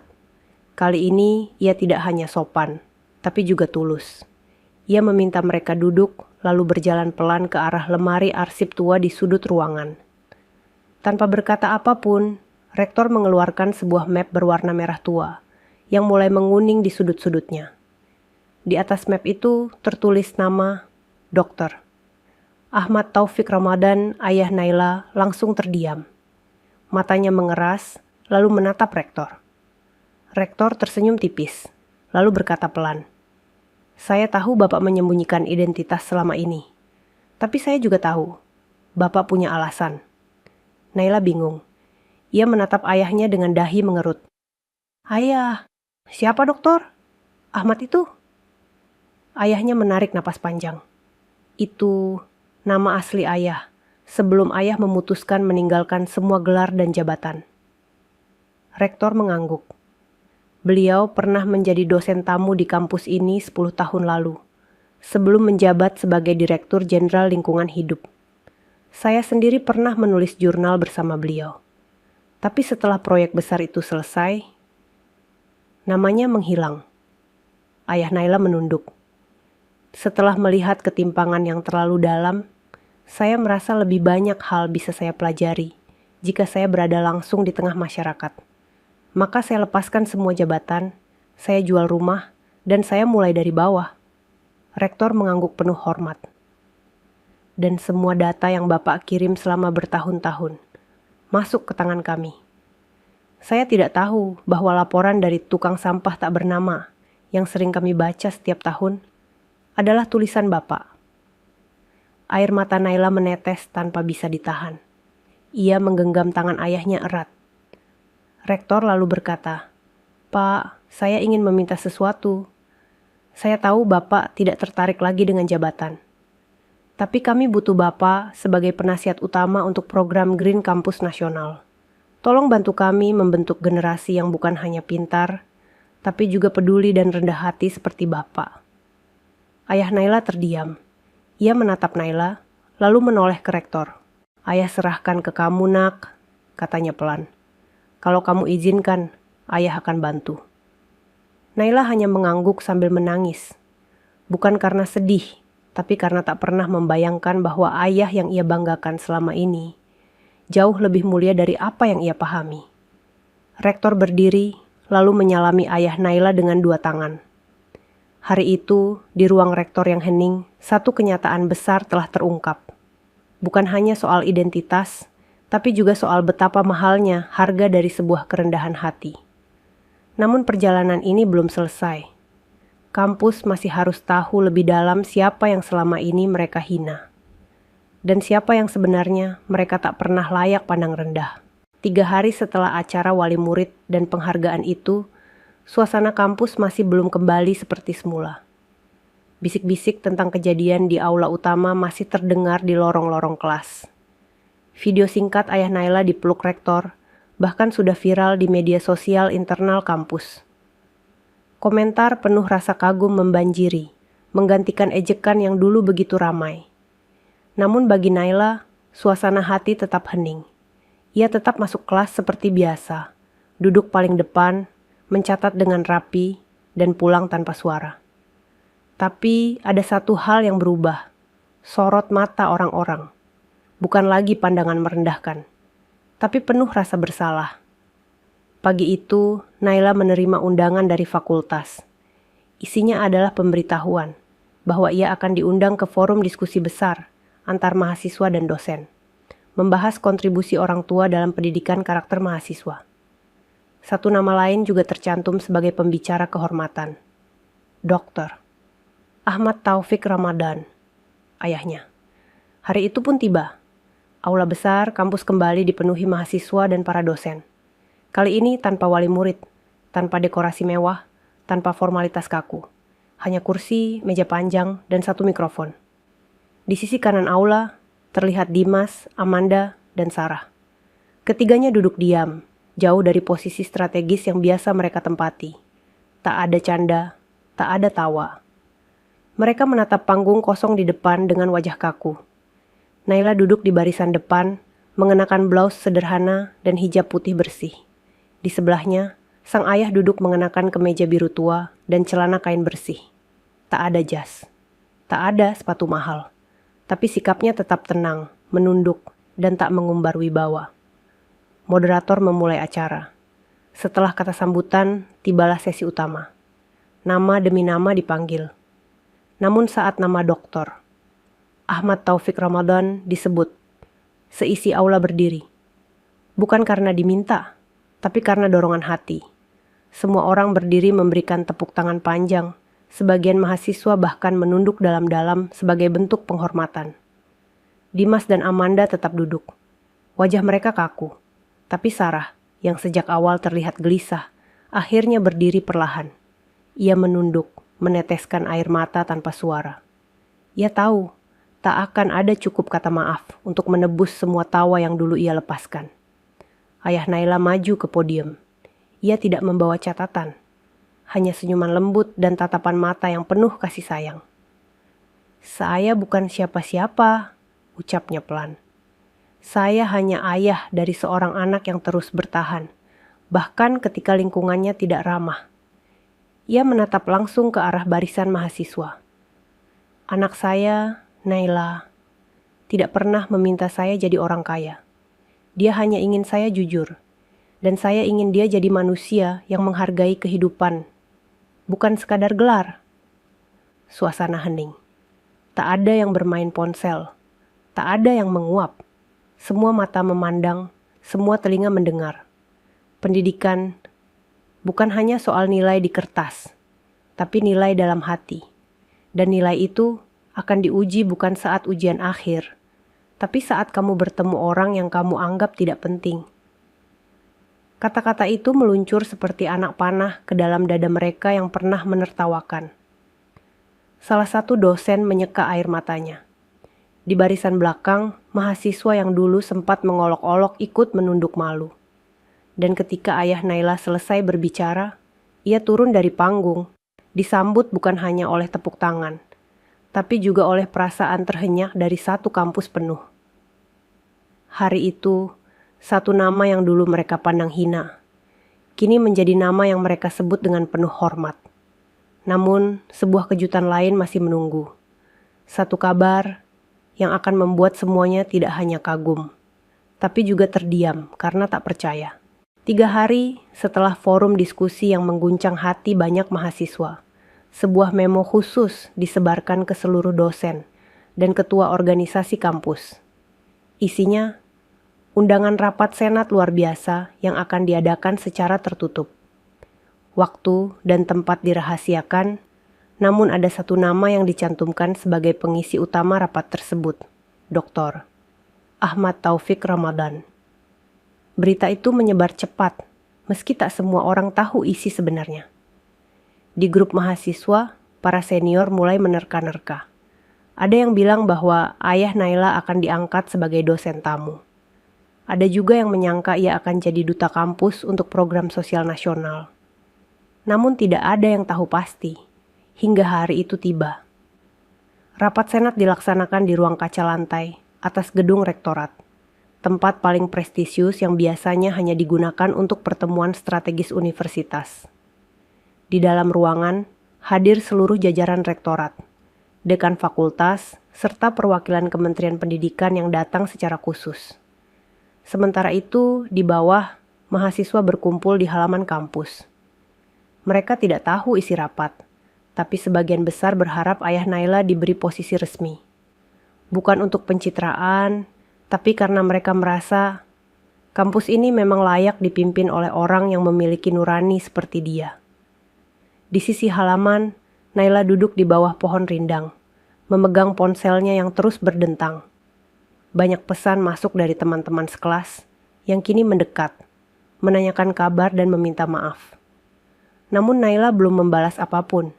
Kali ini ia tidak hanya sopan, tapi juga tulus. Ia meminta mereka duduk, lalu berjalan pelan ke arah lemari arsip tua di sudut ruangan. Tanpa berkata apapun, rektor mengeluarkan sebuah map berwarna merah tua, yang mulai menguning di sudut-sudutnya. Di atas map itu tertulis nama Dokter. Ahmad Taufik Ramadan, ayah Naila, langsung terdiam. Matanya mengeras, lalu menatap rektor. Rektor tersenyum tipis, lalu berkata pelan, "Saya tahu Bapak menyembunyikan identitas selama ini. Tapi saya juga tahu, Bapak punya alasan." Naila bingung. Ia menatap ayahnya dengan dahi mengerut. "Ayah, siapa dokter? Ahmad itu?" Ayahnya menarik napas panjang. "Itu nama asli ayah, sebelum ayah memutuskan meninggalkan semua gelar dan jabatan. Rektor mengangguk. Beliau pernah menjadi dosen tamu di kampus ini 10 tahun lalu, sebelum menjabat sebagai Direktur Jenderal Lingkungan Hidup. Saya sendiri pernah menulis jurnal bersama beliau. Tapi setelah proyek besar itu selesai, namanya menghilang. Ayah Naila menunduk. Setelah melihat ketimpangan yang terlalu dalam, saya merasa lebih banyak hal bisa saya pelajari jika saya berada langsung di tengah masyarakat. Maka saya lepaskan semua jabatan, saya jual rumah, dan saya mulai dari bawah. Rektor mengangguk penuh hormat. Dan semua data yang Bapak kirim selama bertahun-tahun masuk ke tangan kami. Saya tidak tahu bahwa laporan dari tukang sampah tak bernama yang sering kami baca setiap tahun adalah tulisan Bapak. Air mata Naila menetes tanpa bisa ditahan. Ia menggenggam tangan ayahnya erat. Rektor lalu berkata, "Pak, saya ingin meminta sesuatu. Saya tahu Bapak tidak tertarik lagi dengan jabatan. Tapi kami butuh Bapak sebagai penasihat utama untuk program Green Campus Nasional. Tolong bantu kami membentuk generasi yang bukan hanya pintar, tapi juga peduli dan rendah hati seperti Bapak." Ayah Naila terdiam. Ia menatap Naila, lalu menoleh ke rektor. "Ayah serahkan ke kamu, Nak," katanya pelan. "Kalau kamu izinkan, ayah akan bantu." Naila hanya mengangguk sambil menangis. Bukan karena sedih, tapi karena tak pernah membayangkan bahwa ayah yang ia banggakan selama ini jauh lebih mulia dari apa yang ia pahami. Rektor berdiri, lalu menyalami ayah Naila dengan 2 tangan. Hari itu, di ruang rektor yang hening, satu kenyataan besar telah terungkap. Bukan hanya soal identitas, tapi juga soal betapa mahalnya harga dari sebuah kerendahan hati. Namun perjalanan ini belum selesai. Kampus masih harus tahu lebih dalam siapa yang selama ini mereka hina. Dan siapa yang sebenarnya mereka tak pernah layak pandang rendah. 3 hari setelah acara wali murid dan penghargaan itu, suasana kampus masih belum kembali seperti semula. Bisik-bisik tentang kejadian di aula utama masih terdengar di lorong-lorong kelas. Video singkat ayah Naila dipeluk rektor, bahkan sudah viral di media sosial internal kampus. Komentar penuh rasa kagum membanjiri, menggantikan ejekan yang dulu begitu ramai. Namun bagi Naila, suasana hati tetap hening. Ia tetap masuk kelas seperti biasa, duduk paling depan, mencatat dengan rapi, dan pulang tanpa suara. Tapi ada satu hal yang berubah, sorot mata orang-orang. Bukan lagi pandangan merendahkan, tapi penuh rasa bersalah. Pagi itu, Naila menerima undangan dari fakultas. Isinya adalah pemberitahuan bahwa ia akan diundang ke forum diskusi besar antar mahasiswa dan dosen, membahas kontribusi orang tua dalam pendidikan karakter mahasiswa. Satu nama lain juga tercantum sebagai pembicara kehormatan. Dr. Ahmad Taufik Ramadan, ayahnya. Hari itu pun tiba. Aula besar kampus kembali dipenuhi mahasiswa dan para dosen. Kali ini tanpa wali murid, tanpa dekorasi mewah, tanpa formalitas kaku. Hanya kursi, meja panjang, dan 1 mikrofon. Di sisi kanan aula, terlihat Dimas, Amanda, dan Sarah. Ketiganya duduk diam, jauh dari posisi strategis yang biasa mereka tempati. Tak ada canda, tak ada tawa. Mereka menatap panggung kosong di depan dengan wajah kaku. Naila duduk di barisan depan, mengenakan blus sederhana dan hijab putih bersih. Di sebelahnya, sang ayah duduk mengenakan kemeja biru tua dan celana kain bersih. Tak ada jas, tak ada sepatu mahal. Tapi sikapnya tetap tenang, menunduk, dan tak mengumbar wibawa. Moderator memulai acara. Setelah kata sambutan, tibalah sesi utama. Nama demi nama dipanggil. Namun saat nama Dr. Ahmad Taufik Ramadan disebut, seisi aula berdiri. Bukan karena diminta, tapi karena dorongan hati. Semua orang berdiri memberikan tepuk tangan panjang, sebagian mahasiswa bahkan menunduk dalam-dalam sebagai bentuk penghormatan. Dimas dan Amanda tetap duduk. Wajah mereka kaku. Tapi Sarah, yang sejak awal terlihat gelisah, akhirnya berdiri perlahan. Ia menunduk, meneteskan air mata tanpa suara. Ia tahu, tak akan ada cukup kata maaf untuk menebus semua tawa yang dulu ia lepaskan. Ayah Naila maju ke podium. Ia tidak membawa catatan, hanya senyuman lembut dan tatapan mata yang penuh kasih sayang. "Saya bukan siapa-siapa," ucapnya pelan. "Saya hanya ayah dari seorang anak yang terus bertahan, bahkan ketika lingkungannya tidak ramah." Ia menatap langsung ke arah barisan mahasiswa. "Anak saya, Naila, tidak pernah meminta saya jadi orang kaya. Dia hanya ingin saya jujur, dan saya ingin dia jadi manusia yang menghargai kehidupan, bukan sekadar gelar." Suasana hening. Tak ada yang bermain ponsel, tak ada yang menguap. Semua mata memandang, semua telinga mendengar. Pendidikan bukan hanya soal nilai di kertas, tapi nilai dalam hati. Dan nilai itu akan diuji bukan saat ujian akhir, tapi saat kamu bertemu orang yang kamu anggap tidak penting. Kata-kata itu meluncur seperti anak panah ke dalam dada mereka yang pernah menertawakan. Salah satu dosen menyeka air matanya. Di barisan belakang, mahasiswa yang dulu sempat mengolok-olok ikut menunduk malu. Dan ketika ayah Naila selesai berbicara, ia turun dari panggung, disambut bukan hanya oleh tepuk tangan, tapi juga oleh perasaan terhenyak dari satu kampus penuh. Hari itu, satu nama yang dulu mereka pandang hina, kini menjadi nama yang mereka sebut dengan penuh hormat. Namun, sebuah kejutan lain masih menunggu. Satu kabar yang akan membuat semuanya tidak hanya kagum, tapi juga terdiam karena tak percaya. 3 hari setelah forum diskusi yang mengguncang hati banyak mahasiswa, sebuah memo khusus disebarkan ke seluruh dosen dan ketua organisasi kampus. Isinya, undangan rapat senat luar biasa yang akan diadakan secara tertutup. Waktu dan tempat dirahasiakan, namun ada satu nama yang dicantumkan sebagai pengisi utama rapat tersebut, Dr. Ahmad Taufik Ramadan. Berita itu menyebar cepat, meski tak semua orang tahu isi sebenarnya. Di grup mahasiswa, para senior mulai menerka-nerka. Ada yang bilang bahwa ayah Naila akan diangkat sebagai dosen tamu. Ada juga yang menyangka ia akan jadi duta kampus untuk program sosial nasional. Namun tidak ada yang tahu pasti, hingga hari itu tiba. Rapat senat dilaksanakan di ruang kaca lantai, atas gedung rektorat. Tempat paling prestisius yang biasanya hanya digunakan untuk pertemuan strategis universitas. Di dalam ruangan, hadir seluruh jajaran rektorat, dekan fakultas, serta perwakilan Kementerian Pendidikan yang datang secara khusus. Sementara itu, di bawah, mahasiswa berkumpul di halaman kampus. Mereka tidak tahu isi rapat, tapi sebagian besar berharap ayah Naila diberi posisi resmi. Bukan untuk pencitraan, tapi karena mereka merasa kampus ini memang layak dipimpin oleh orang yang memiliki nurani seperti dia. Di sisi halaman, Naila duduk di bawah pohon rindang, memegang ponselnya yang terus berdentang. Banyak pesan masuk dari teman-teman sekelas yang kini mendekat, menanyakan kabar dan meminta maaf. Namun Naila belum membalas apapun.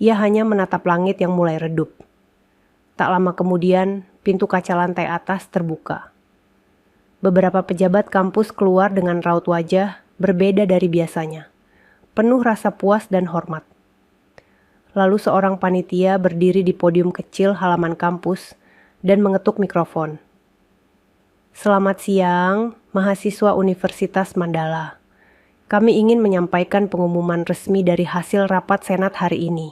Ia hanya menatap langit yang mulai redup. Tak lama kemudian, pintu kaca lantai atas terbuka. Beberapa pejabat kampus keluar dengan raut wajah berbeda dari biasanya, penuh rasa puas dan hormat. Lalu seorang panitia berdiri di podium kecil halaman kampus dan mengetuk mikrofon. "Selamat siang, mahasiswa Universitas Mandala. Kami ingin menyampaikan pengumuman resmi dari hasil rapat senat hari ini."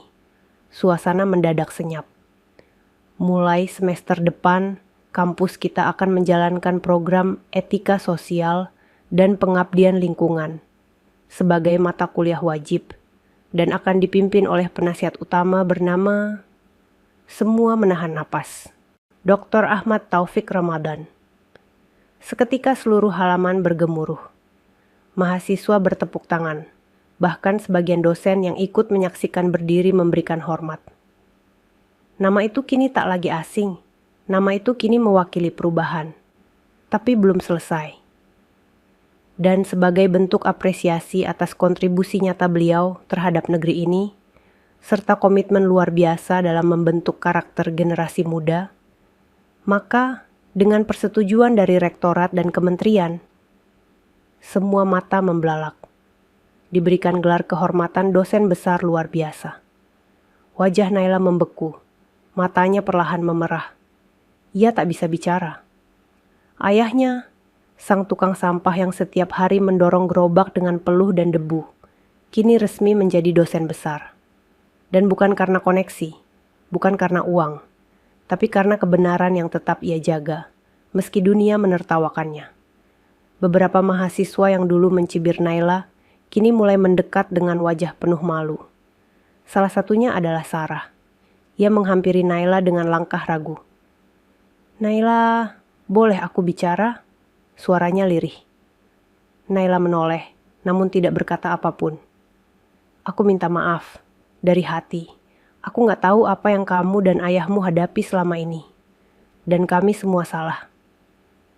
Suasana mendadak senyap. Mulai semester depan, kampus kita akan menjalankan program etika sosial dan pengabdian lingkungan sebagai mata kuliah wajib dan akan dipimpin oleh penasihat utama bernama... Semua menahan napas. Dr. Ahmad Taufik Ramadan. Seketika seluruh halaman bergemuruh. Mahasiswa bertepuk tangan, bahkan sebagian dosen yang ikut menyaksikan berdiri memberikan hormat. Nama itu kini tak lagi asing. Nama itu kini mewakili perubahan. Tapi belum selesai. Dan sebagai bentuk apresiasi atas kontribusi nyata beliau terhadap negeri ini, serta komitmen luar biasa dalam membentuk karakter generasi muda, Maka, dengan persetujuan dari rektorat dan kementerian, semua mata membelalak. Diberikan gelar kehormatan dosen besar luar biasa. Wajah Naila membeku, matanya perlahan memerah. Ia tak bisa bicara. Ayahnya, sang tukang sampah yang setiap hari mendorong gerobak dengan peluh dan debu, kini resmi menjadi dosen besar. Dan bukan karena koneksi, bukan karena uang, tapi karena kebenaran yang tetap ia jaga, meski dunia menertawakannya. Beberapa mahasiswa yang dulu mencibir Naila, kini mulai mendekat dengan wajah penuh malu. Salah satunya adalah Sarah. Ia menghampiri Naila dengan langkah ragu. "Naila, boleh aku bicara?" Suaranya lirih. Naila menoleh, namun tidak berkata apapun. "Aku minta maaf, dari hati. Aku gak tahu apa yang kamu dan ayahmu hadapi selama ini. Dan kami semua salah."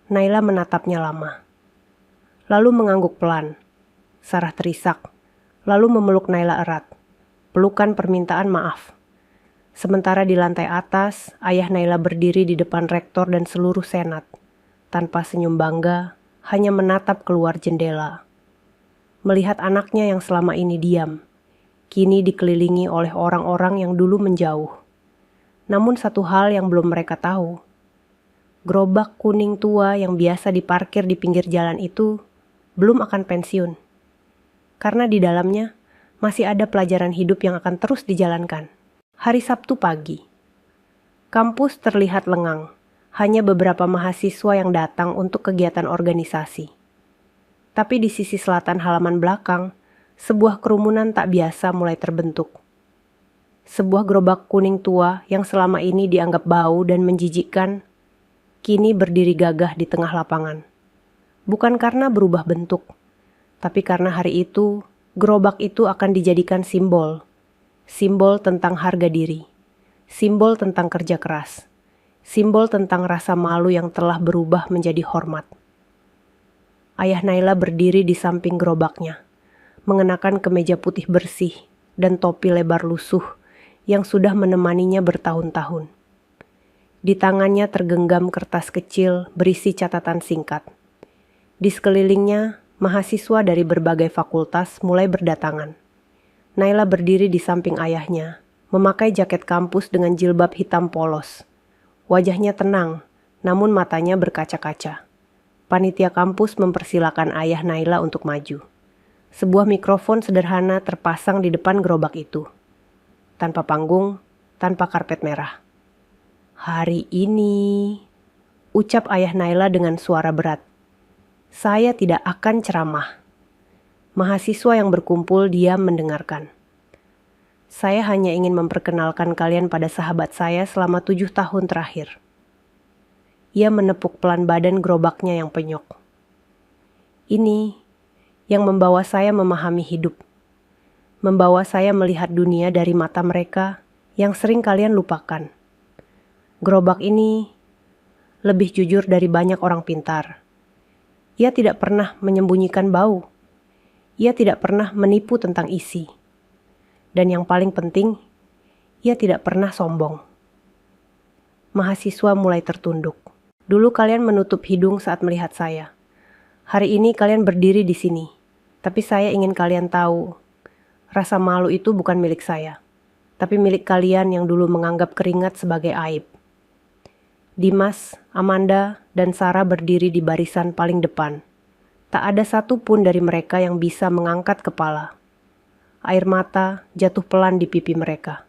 Naila menatapnya lama. Lalu mengangguk pelan. Sarah terisak, lalu memeluk Naila erat. Pelukan permintaan maaf. Sementara di lantai atas, ayah Naila berdiri di depan rektor dan seluruh senat. Tanpa senyum bangga, hanya menatap keluar jendela. Melihat anaknya yang selama ini diam, kini dikelilingi oleh orang-orang yang dulu menjauh. Namun satu hal yang belum mereka tahu, gerobak kuning tua yang biasa diparkir di pinggir jalan itu belum akan pensiun. Karena di dalamnya masih ada pelajaran hidup yang akan terus dijalankan. Hari Sabtu pagi, kampus terlihat lengang. Hanya beberapa mahasiswa yang datang untuk kegiatan organisasi. Tapi di sisi selatan halaman belakang, sebuah kerumunan tak biasa mulai terbentuk. Sebuah gerobak kuning tua yang selama ini dianggap bau dan menjijikkan, kini berdiri gagah di tengah lapangan. Bukan karena berubah bentuk, tapi karena hari itu, gerobak itu akan dijadikan simbol. Simbol tentang harga diri. Simbol tentang kerja keras. Simbol tentang rasa malu yang telah berubah menjadi hormat. Ayah Naila berdiri di samping gerobaknya, mengenakan kemeja putih bersih dan topi lebar lusuh yang sudah menemaninya bertahun-tahun. Di tangannya tergenggam kertas kecil berisi catatan singkat. Di sekelilingnya, mahasiswa dari berbagai fakultas mulai berdatangan. Naila berdiri di samping ayahnya, memakai jaket kampus dengan jilbab hitam polos. Wajahnya tenang, namun matanya berkaca-kaca. Panitia kampus mempersilakan ayah Naila untuk maju. Sebuah mikrofon sederhana terpasang di depan gerobak itu. Tanpa panggung, tanpa karpet merah. "Hari ini," ucap ayah Naila dengan suara berat, "saya tidak akan ceramah." Mahasiswa yang berkumpul diam mendengarkan. "Saya hanya ingin memperkenalkan kalian pada sahabat saya selama 7 tahun terakhir." Ia menepuk pelan badan gerobaknya yang penyok. "Ini yang membawa saya memahami hidup. Membawa saya melihat dunia dari mata mereka yang sering kalian lupakan. Gerobak ini lebih jujur dari banyak orang pintar. Ia tidak pernah menyembunyikan bau. Ia tidak pernah menipu tentang isi. Dan yang paling penting, ia tidak pernah sombong." Mahasiswa mulai tertunduk. "Dulu kalian menutup hidung saat melihat saya. Hari ini kalian berdiri di sini. Tapi saya ingin kalian tahu, rasa malu itu bukan milik saya, tapi milik kalian yang dulu menganggap keringat sebagai aib." Dimas, Amanda, dan Sarah berdiri di barisan paling depan. Tak ada satu pun dari mereka yang bisa mengangkat kepala. Air mata jatuh pelan di pipi mereka.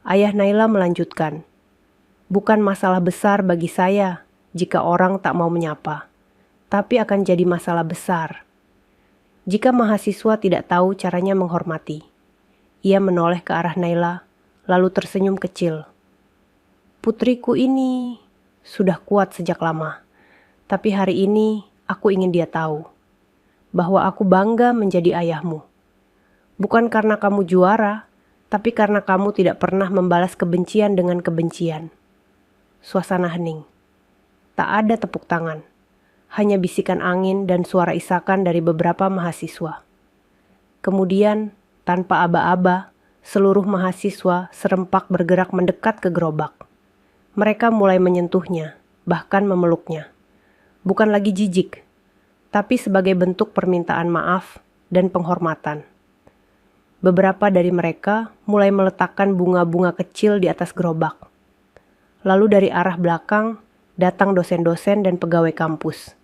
Ayah Naila melanjutkan, "Bukan masalah besar bagi saya jika orang tak mau menyapa, tapi akan jadi masalah besar jika mahasiswa tidak tahu caranya menghormati." Ia menoleh ke arah Naila, lalu tersenyum kecil. "Putriku ini sudah kuat sejak lama, tapi hari ini aku ingin dia tahu bahwa aku bangga menjadi ayahmu. Bukan karena kamu juara, tapi karena kamu tidak pernah membalas kebencian dengan kebencian." Suasana hening. Tak ada tepuk tangan, hanya bisikan angin dan suara isakan dari beberapa mahasiswa. Kemudian, tanpa aba-aba, seluruh mahasiswa serempak bergerak mendekat ke gerobak. Mereka mulai menyentuhnya, bahkan memeluknya. Bukan lagi jijik, tapi sebagai bentuk permintaan maaf dan penghormatan. Beberapa dari mereka mulai meletakkan bunga-bunga kecil di atas gerobak. Lalu dari arah belakang datang dosen-dosen dan pegawai kampus.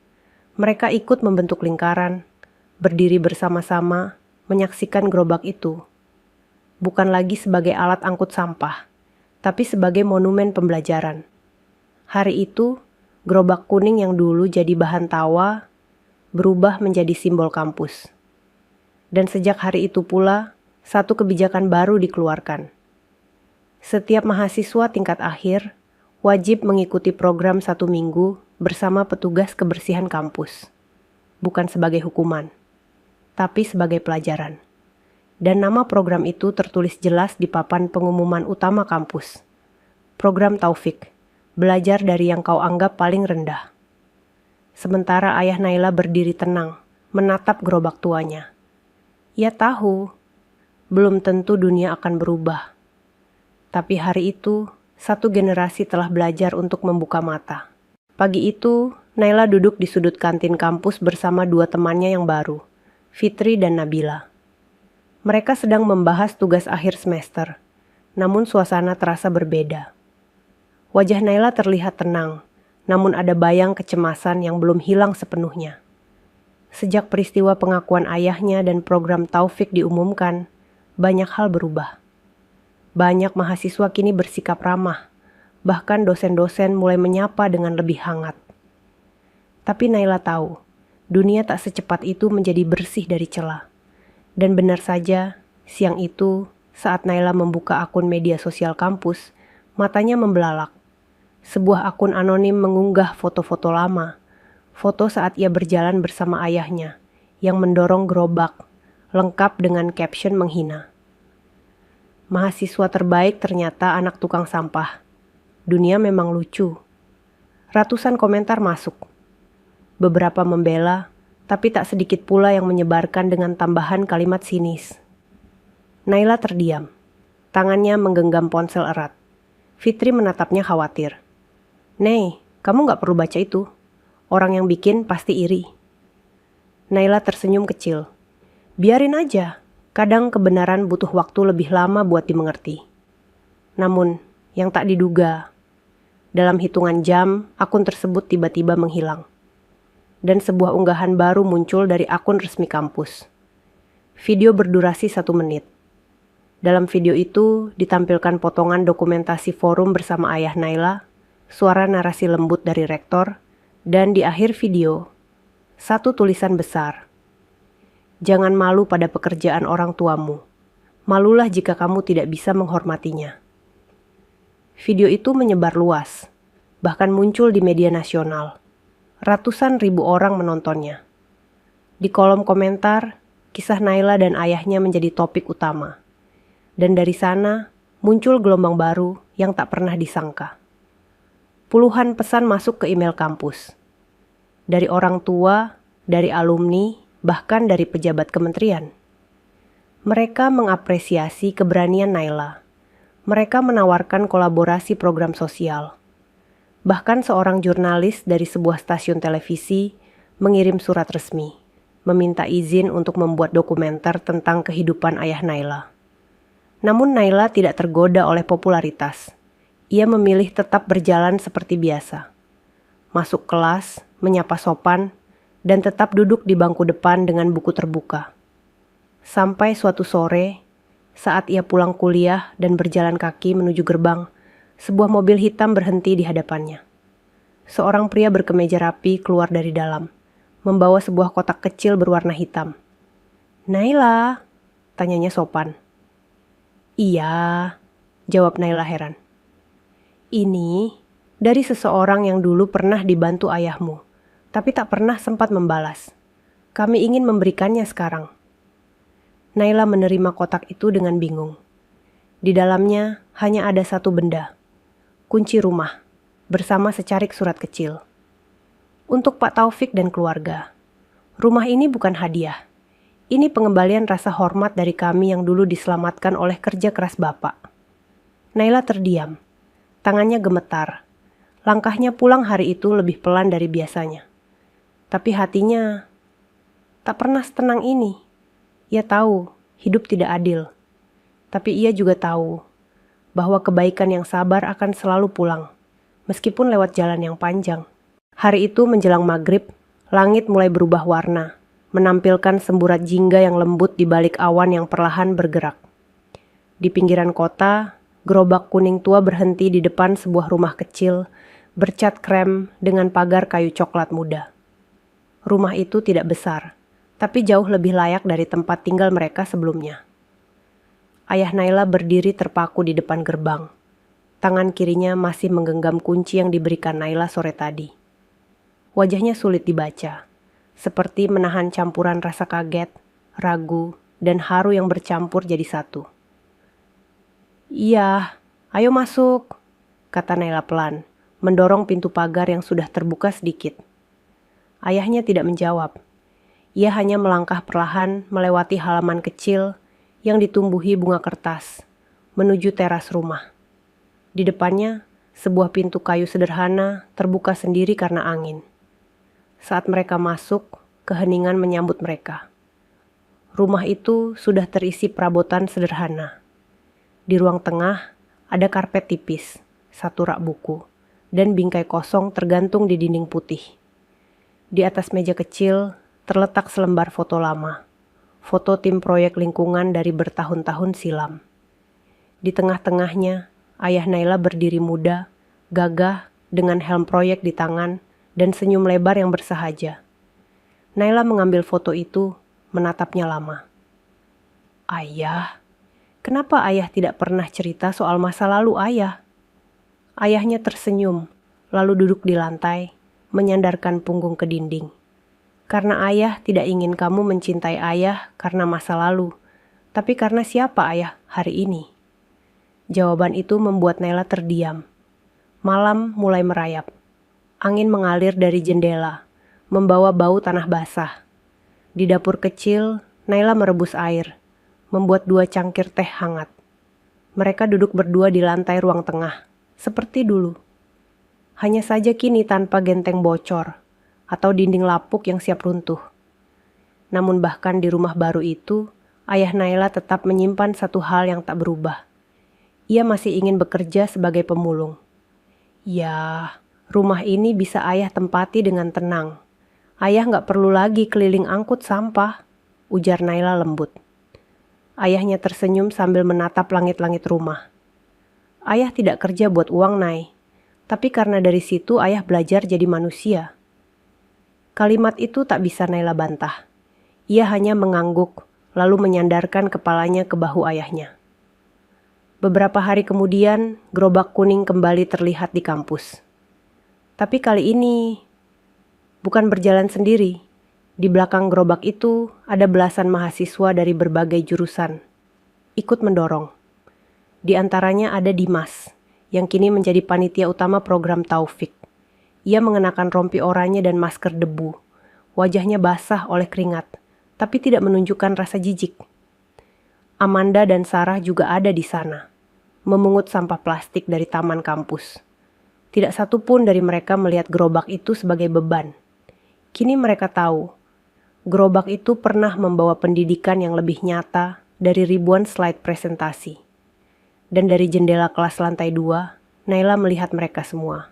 Mereka ikut membentuk lingkaran, berdiri bersama-sama, menyaksikan gerobak itu. Bukan lagi sebagai alat angkut sampah, tapi sebagai monumen pembelajaran. Hari itu, gerobak kuning yang dulu jadi bahan tawa berubah menjadi simbol kampus. Dan sejak hari itu pula, satu kebijakan baru dikeluarkan. Setiap mahasiswa tingkat akhir wajib mengikuti program 1 minggu bersama petugas kebersihan kampus. Bukan sebagai hukuman, tapi sebagai pelajaran. Dan nama program itu tertulis jelas di papan pengumuman utama kampus. Program Taufik. Belajar dari yang kau anggap paling rendah. Sementara ayah Naila berdiri tenang, menatap gerobak tuanya. Ia tahu, belum tentu dunia akan berubah. Tapi hari itu, satu generasi telah belajar untuk membuka mata. Pagi itu, Naila duduk di sudut kantin kampus bersama 2 temannya yang baru, Fitri dan Nabila. Mereka sedang membahas tugas akhir semester, namun suasana terasa berbeda. Wajah Naila terlihat tenang, namun ada bayang kecemasan yang belum hilang sepenuhnya. Sejak peristiwa pengakuan ayahnya dan program Taufik diumumkan, banyak hal berubah. Banyak mahasiswa kini bersikap ramah, bahkan dosen-dosen mulai menyapa dengan lebih hangat. Tapi Naila tahu, dunia tak secepat itu menjadi bersih dari celah. Dan benar saja, siang itu, saat Naila membuka akun media sosial kampus, matanya membelalak. Sebuah akun anonim mengunggah foto-foto lama, foto saat ia berjalan bersama ayahnya, yang mendorong gerobak, lengkap dengan caption menghina. Mahasiswa terbaik ternyata anak tukang sampah. Dunia memang lucu. Ratusan komentar masuk. Beberapa membela, tapi tak sedikit pula yang menyebarkan dengan tambahan kalimat sinis. Naila terdiam. Tangannya menggenggam ponsel erat. Fitri menatapnya khawatir. "Nei, kamu gak perlu baca itu. Orang yang bikin pasti iri." Naila tersenyum kecil. "Biarin aja. Kadang kebenaran butuh waktu lebih lama buat dimengerti." Namun, yang tak diduga, dalam hitungan jam, akun tersebut tiba-tiba menghilang. Dan sebuah unggahan baru muncul dari akun resmi kampus. Video berdurasi 1 menit. Dalam video itu ditampilkan potongan dokumentasi forum bersama ayah Naila, suara narasi lembut dari rektor, dan di akhir video, satu tulisan besar. "Jangan malu pada pekerjaan orang tuamu. Malulah jika kamu tidak bisa menghormatinya." Video itu menyebar luas, bahkan muncul di media nasional. Ratusan ribu orang menontonnya. Di kolom komentar, kisah Naila dan ayahnya menjadi topik utama. Dan dari sana, muncul gelombang baru yang tak pernah disangka. Puluhan pesan masuk ke email kampus. Dari orang tua, dari alumni, bahkan dari pejabat kementerian. Mereka mengapresiasi keberanian Naila. Mereka menawarkan kolaborasi program sosial. Bahkan seorang jurnalis dari sebuah stasiun televisi mengirim surat resmi, meminta izin untuk membuat dokumenter tentang kehidupan ayah Naila. Namun Naila tidak tergoda oleh popularitas. Ia memilih tetap berjalan seperti biasa. Masuk kelas, menyapa sopan, dan tetap duduk di bangku depan dengan buku terbuka. Sampai suatu sore, saat ia pulang kuliah dan berjalan kaki menuju gerbang, sebuah mobil hitam berhenti di hadapannya. Seorang pria berkemeja rapi keluar dari dalam, membawa sebuah kotak kecil berwarna hitam. "Naila?" tanyanya sopan. "Iya," jawab Naila heran. "Ini dari seseorang yang dulu pernah dibantu ayahmu, tapi tak pernah sempat membalas. Kami ingin memberikannya sekarang." Naila menerima kotak itu dengan bingung. Di dalamnya hanya ada satu benda, kunci rumah, bersama secarik surat kecil. "Untuk Pak Taufik dan keluarga. Rumah ini bukan hadiah. Ini pengembalian rasa hormat dari kami yang dulu diselamatkan oleh kerja keras Bapak." Naila terdiam. Tangannya gemetar. Langkahnya pulang hari itu lebih pelan dari biasanya. Tapi hatinya tak pernah setenang ini. Ia tahu hidup tidak adil. Tapi ia juga tahu bahwa kebaikan yang sabar akan selalu pulang, meskipun lewat jalan yang panjang. Hari itu menjelang maghrib, langit mulai berubah warna, menampilkan semburat jingga yang lembut di balik awan yang perlahan bergerak. Di pinggiran kota, gerobak kuning tua berhenti di depan sebuah rumah kecil, bercat krem dengan pagar kayu coklat muda. Rumah itu tidak besar, tapi jauh lebih layak dari tempat tinggal mereka sebelumnya. Ayah Naila berdiri terpaku di depan gerbang. Tangan kirinya masih menggenggam kunci yang diberikan Naila sore tadi. Wajahnya sulit dibaca, seperti menahan campuran rasa kaget, ragu, dan haru yang bercampur jadi satu. "Iya, ayo masuk," kata Naila pelan, mendorong pintu pagar yang sudah terbuka sedikit. Ayahnya tidak menjawab. Ia hanya melangkah perlahan melewati halaman kecil yang ditumbuhi bunga kertas, menuju teras rumah. Di depannya, sebuah pintu kayu sederhana terbuka sendiri karena angin. Saat mereka masuk, keheningan menyambut mereka. Rumah itu sudah terisi perabotan sederhana. Di ruang tengah, ada karpet tipis, satu rak buku, dan bingkai kosong tergantung di dinding putih. Di atas meja kecil, terletak selembar foto lama. Foto tim proyek lingkungan dari bertahun-tahun silam. Di tengah-tengahnya, ayah Naila berdiri muda, gagah, dengan helm proyek di tangan, dan senyum lebar yang bersahaja. Naila mengambil foto itu, menatapnya lama. "Ayah, kenapa ayah tidak pernah cerita soal masa lalu ayah?" Ayahnya tersenyum, lalu duduk di lantai, menyandarkan punggung ke dinding. "Karena ayah tidak ingin kamu mencintai ayah karena masa lalu, tapi karena siapa ayah hari ini." Jawaban itu membuat Naila terdiam. Malam mulai merayap. Angin mengalir dari jendela, membawa bau tanah basah. Di dapur kecil, Naila merebus air, membuat 2 cangkir teh hangat. Mereka duduk berdua di lantai ruang tengah, seperti dulu. Hanya saja kini tanpa genteng bocor atau dinding lapuk yang siap runtuh. Namun bahkan di rumah baru itu, ayah Naila tetap menyimpan satu hal yang tak berubah. Ia masih ingin bekerja sebagai pemulung. Ya, rumah ini bisa ayah tempati dengan tenang. Ayah nggak perlu lagi keliling angkut sampah, ujar Naila lembut. Ayahnya tersenyum sambil menatap langit-langit rumah. Ayah tidak kerja buat uang, Nay. Tapi karena dari situ ayah belajar jadi manusia. Kalimat itu tak bisa Naila bantah. Ia hanya mengangguk, lalu menyandarkan kepalanya ke bahu ayahnya. Beberapa hari kemudian, gerobak kuning kembali terlihat di kampus. Tapi kali ini, bukan berjalan sendiri. Di belakang gerobak itu, ada belasan mahasiswa dari berbagai jurusan. Ikut mendorong. Di antaranya ada Dimas, yang kini menjadi panitia utama program Taufik. Ia mengenakan rompi oranye dan masker debu. Wajahnya basah oleh keringat, tapi tidak menunjukkan rasa jijik. Amanda dan Sarah juga ada di sana, memungut sampah plastik dari taman kampus. Tidak satu pun dari mereka melihat gerobak itu sebagai beban. Kini mereka tahu, gerobak itu pernah membawa pendidikan yang lebih nyata dari ribuan slide presentasi. Dan dari jendela kelas lantai 2, Naila melihat mereka semua.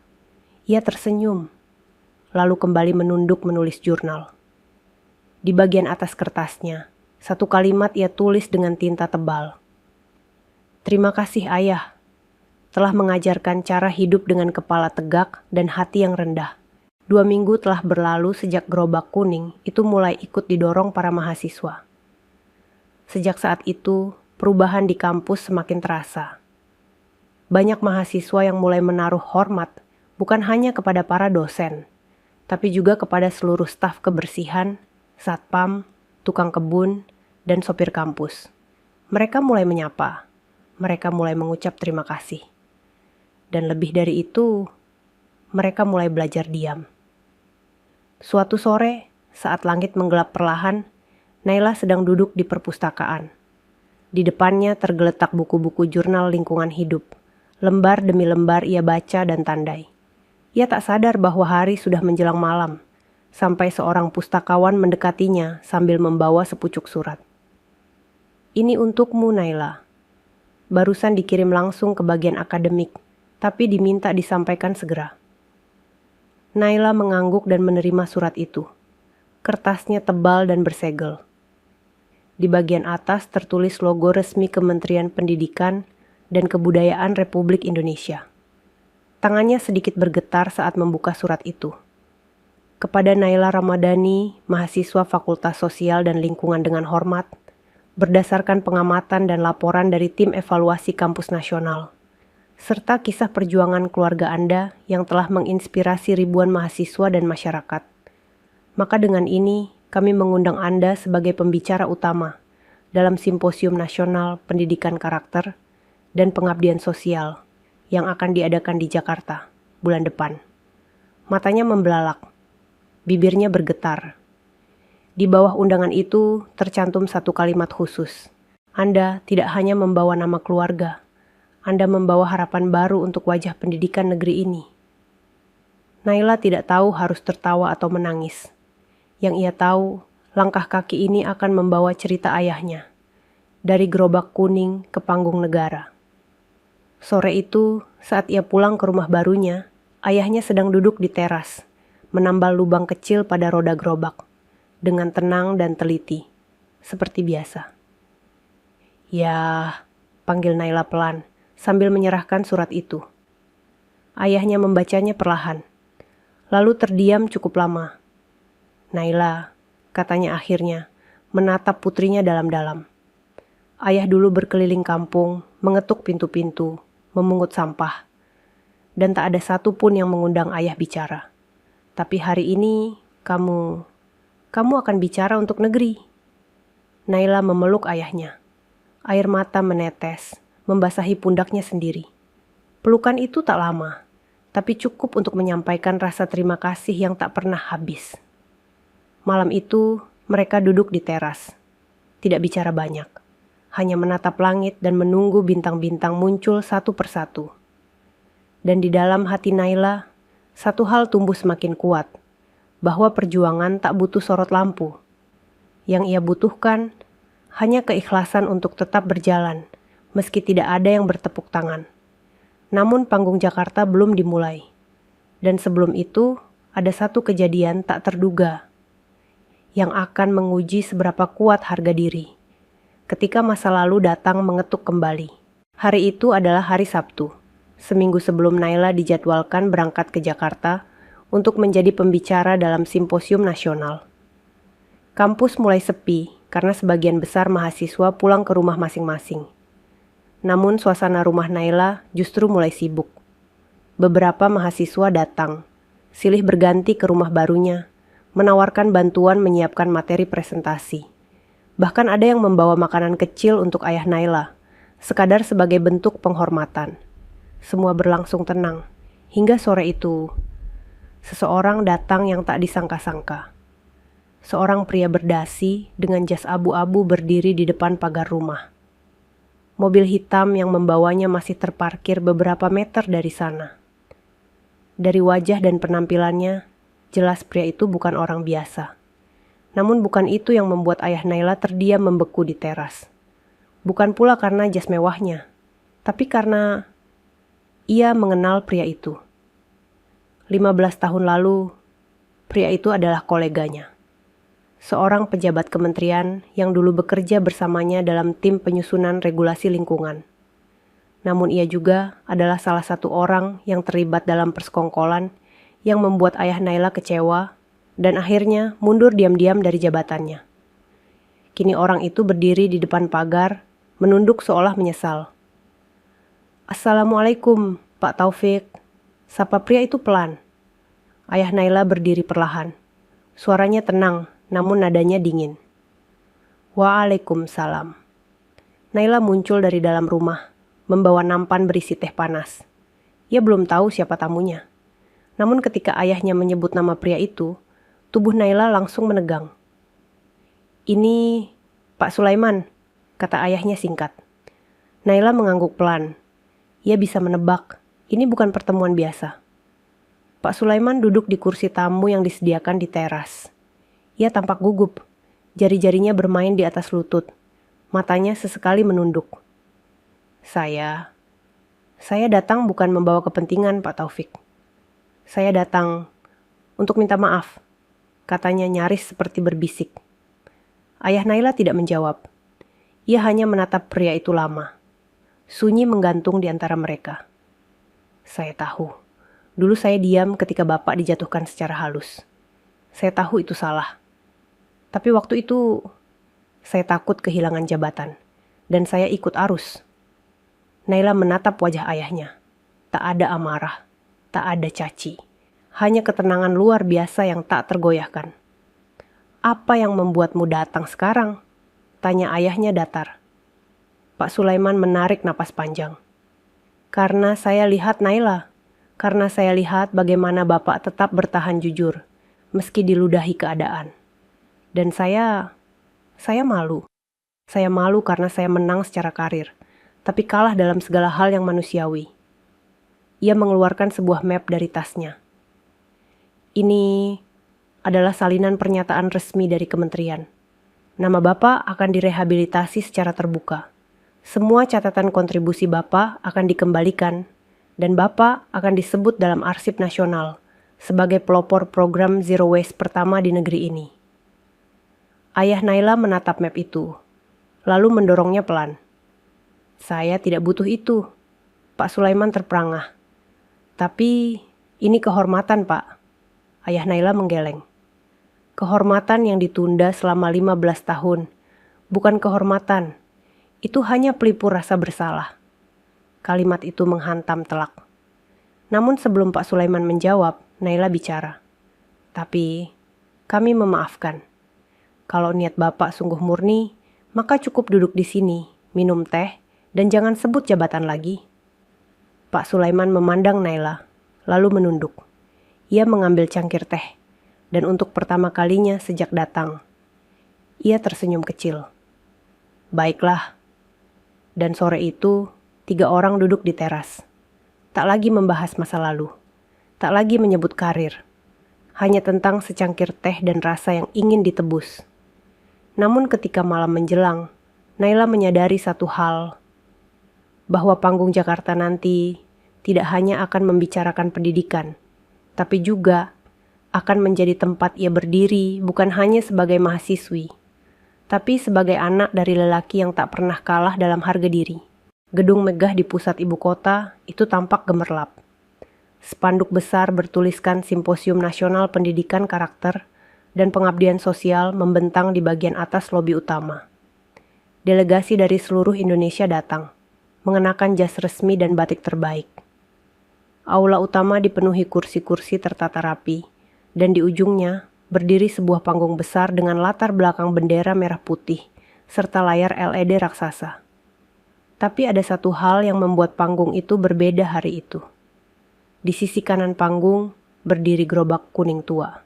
Ia tersenyum, lalu kembali menunduk menulis jurnal. Di bagian atas kertasnya, satu kalimat ia tulis dengan tinta tebal. "Terima kasih ayah, telah mengajarkan cara hidup dengan kepala tegak dan hati yang rendah. 2 minggu telah berlalu sejak gerobak kuning itu mulai ikut didorong para mahasiswa. Sejak saat itu, perubahan di kampus semakin terasa. Banyak mahasiswa yang mulai menaruh hormat bukan hanya kepada para dosen, tapi juga kepada seluruh staf kebersihan, satpam, tukang kebun, dan sopir kampus. Mereka mulai menyapa, mereka mulai mengucap terima kasih. Dan lebih dari itu, mereka mulai belajar diam. Suatu sore, saat langit menggelap perlahan, Naila sedang duduk di perpustakaan. Di depannya tergeletak buku-buku jurnal lingkungan hidup, Lembar demi lembar ia baca dan tandai. Ia tak sadar bahwa hari sudah menjelang malam, sampai seorang pustakawan mendekatinya sambil membawa sepucuk surat. Ini untukmu, Naila. Barusan dikirim langsung ke bagian akademik, tapi diminta disampaikan segera. Naila mengangguk dan menerima surat itu. Kertasnya tebal dan bersegel. Di bagian atas tertulis logo resmi Kementerian Pendidikan dan Kebudayaan Republik Indonesia. Tangannya sedikit bergetar saat membuka surat itu. Kepada Naila Ramadhani, mahasiswa Fakultas Sosial dan Lingkungan dengan hormat, berdasarkan pengamatan dan laporan dari tim evaluasi kampus nasional, serta kisah perjuangan keluarga Anda yang telah menginspirasi ribuan mahasiswa dan masyarakat. Maka dengan ini, kami mengundang Anda sebagai pembicara utama dalam Simposium Nasional Pendidikan Karakter dan Pengabdian Sosial yang akan diadakan di Jakarta bulan depan. Matanya membelalak, bibirnya bergetar. Di bawah undangan itu tercantum satu kalimat khusus. Anda tidak hanya membawa nama keluarga, Anda membawa harapan baru untuk wajah pendidikan negeri ini. Naila tidak tahu harus tertawa atau menangis. Yang ia tahu, langkah kaki ini akan membawa cerita ayahnya, dari gerobak kuning ke panggung negara. Sore itu, saat ia pulang ke rumah barunya, ayahnya sedang duduk di teras, menambal lubang kecil pada roda gerobak, dengan tenang dan teliti, seperti biasa. "Ya," panggil Naila pelan, sambil menyerahkan surat itu. Ayahnya membacanya perlahan, lalu terdiam cukup lama. "Naila," katanya akhirnya, menatap putrinya dalam-dalam. Ayah dulu berkeliling kampung, mengetuk pintu-pintu, memungut sampah, dan tak ada satu pun yang mengundang ayah bicara. Tapi hari ini, kamu akan bicara untuk negeri. Naila memeluk ayahnya. Air mata menetes, membasahi pundaknya sendiri. Pelukan itu tak lama, tapi cukup untuk menyampaikan rasa terima kasih yang tak pernah habis. Malam itu, mereka duduk di teras. Tidak bicara banyak. Hanya menatap langit dan menunggu bintang-bintang muncul satu persatu. Dan di dalam hati Naila, satu hal tumbuh semakin kuat, bahwa perjuangan tak butuh sorot lampu. Yang ia butuhkan hanya keikhlasan untuk tetap berjalan, meski tidak ada yang bertepuk tangan. Namun panggung Jakarta belum dimulai. Dan sebelum itu, ada satu kejadian tak terduga, yang akan menguji seberapa kuat harga diri. Ketika masa lalu datang mengetuk kembali. Hari itu adalah hari Sabtu, seminggu sebelum Naila dijadwalkan berangkat ke Jakarta untuk menjadi pembicara dalam Simposium Nasional. Kampus mulai sepi karena sebagian besar mahasiswa pulang ke rumah masing-masing. Namun suasana rumah Naila justru mulai sibuk. Beberapa mahasiswa datang, silih berganti ke rumah barunya, menawarkan bantuan menyiapkan materi presentasi. Bahkan ada yang membawa makanan kecil untuk ayah Naila, sekadar sebagai bentuk penghormatan. Semua berlangsung tenang, hingga sore itu, seseorang datang yang tak disangka-sangka. Seorang pria berdasi dengan jas abu-abu berdiri di depan pagar rumah. Mobil hitam yang membawanya masih terparkir beberapa meter dari sana. Dari wajah dan penampilannya, jelas pria itu bukan orang biasa. Namun bukan itu yang membuat ayah Naila terdiam membeku di teras. Bukan pula karena jas mewahnya, tapi karena ia mengenal pria itu. 15 tahun lalu, pria itu adalah koleganya. Seorang pejabat kementerian yang dulu bekerja bersamanya dalam tim penyusunan regulasi lingkungan. Namun ia juga adalah salah satu orang yang terlibat dalam persekongkolan yang membuat ayah Naila kecewa dan akhirnya mundur diam-diam dari jabatannya. Kini orang itu berdiri di depan pagar, menunduk seolah menyesal. "Assalamualaikum, Pak Taufik," sapa pria itu pelan. Ayah Naila berdiri perlahan. Suaranya tenang, namun nadanya dingin. "Waalaikumsalam." Naila muncul dari dalam rumah, membawa nampan berisi teh panas. Ia belum tahu siapa tamunya. Namun ketika ayahnya menyebut nama pria itu, tubuh Naila langsung menegang. "Ini Pak Sulaiman," kata ayahnya singkat. Naila mengangguk pelan. Ia bisa menebak, ini bukan pertemuan biasa. Pak Sulaiman duduk di kursi tamu yang disediakan di teras. Ia tampak gugup, jari-jarinya bermain di atas lutut. Matanya sesekali menunduk. Saya datang bukan membawa kepentingan, Pak Taufik. Saya datang untuk minta maaf, katanya nyaris seperti berbisik. Ayah Naila tidak menjawab. Ia hanya menatap pria itu lama. Sunyi menggantung di antara mereka. Saya tahu. Dulu saya diam ketika Bapak dijatuhkan secara halus. Saya tahu itu salah. Tapi waktu itu, saya takut kehilangan jabatan. Dan saya ikut arus. Naila menatap wajah ayahnya. Tak ada amarah, tak ada caci. Hanya ketenangan luar biasa yang tak tergoyahkan. Apa yang membuatmu datang sekarang? Tanya ayahnya datar. Pak Sulaiman menarik napas panjang. Karena saya lihat Naila. Karena saya lihat bagaimana Bapak tetap bertahan jujur, meski diludahi keadaan. Dan saya malu. Saya malu karena saya menang secara karir, tapi kalah dalam segala hal yang manusiawi. Ia mengeluarkan sebuah map dari tasnya. Ini adalah salinan pernyataan resmi dari kementerian. Nama Bapak akan direhabilitasi secara terbuka. Semua catatan kontribusi Bapak akan dikembalikan dan Bapak akan disebut dalam arsip nasional sebagai pelopor program Zero Waste pertama di negeri ini. Ayah Naila menatap map itu, lalu mendorongnya pelan. Saya tidak butuh itu. Pak Sulaiman terperangah. Tapi ini kehormatan, Pak. Ayah Naila menggeleng. Kehormatan yang ditunda selama 15 tahun. Bukan kehormatan. Itu hanya pelipur rasa bersalah. Kalimat itu menghantam telak. Namun sebelum Pak Sulaiman menjawab, Naila bicara. Tapi kami memaafkan. Kalau niat Bapak sungguh murni, maka cukup duduk di sini, minum teh, dan jangan sebut jabatan lagi. Pak Sulaiman memandang Naila, lalu menunduk. Ia mengambil cangkir teh, dan untuk pertama kalinya sejak datang, ia tersenyum kecil. Baiklah. Dan sore itu, 3 orang duduk di teras. Tak lagi membahas masa lalu. Tak lagi menyebut karir. Hanya tentang secangkir teh dan rasa yang ingin ditebus. Namun ketika malam menjelang, Naila menyadari satu hal. Bahwa panggung Jakarta nanti tidak hanya akan membicarakan pendidikan, tapi juga akan menjadi tempat ia berdiri bukan hanya sebagai mahasiswi, tapi sebagai anak dari lelaki yang tak pernah kalah dalam harga diri. Gedung megah di pusat ibu kota itu tampak gemerlap. Spanduk besar bertuliskan Simposium Nasional Pendidikan Karakter dan Pengabdian Sosial membentang di bagian atas lobi utama. Delegasi dari seluruh Indonesia datang, mengenakan jas resmi dan batik terbaik. Aula utama dipenuhi kursi-kursi tertata rapi, dan di ujungnya berdiri sebuah panggung besar dengan latar belakang bendera merah putih, serta layar LED raksasa. Tapi ada satu hal yang membuat panggung itu berbeda hari itu. Di sisi kanan panggung berdiri gerobak kuning tua.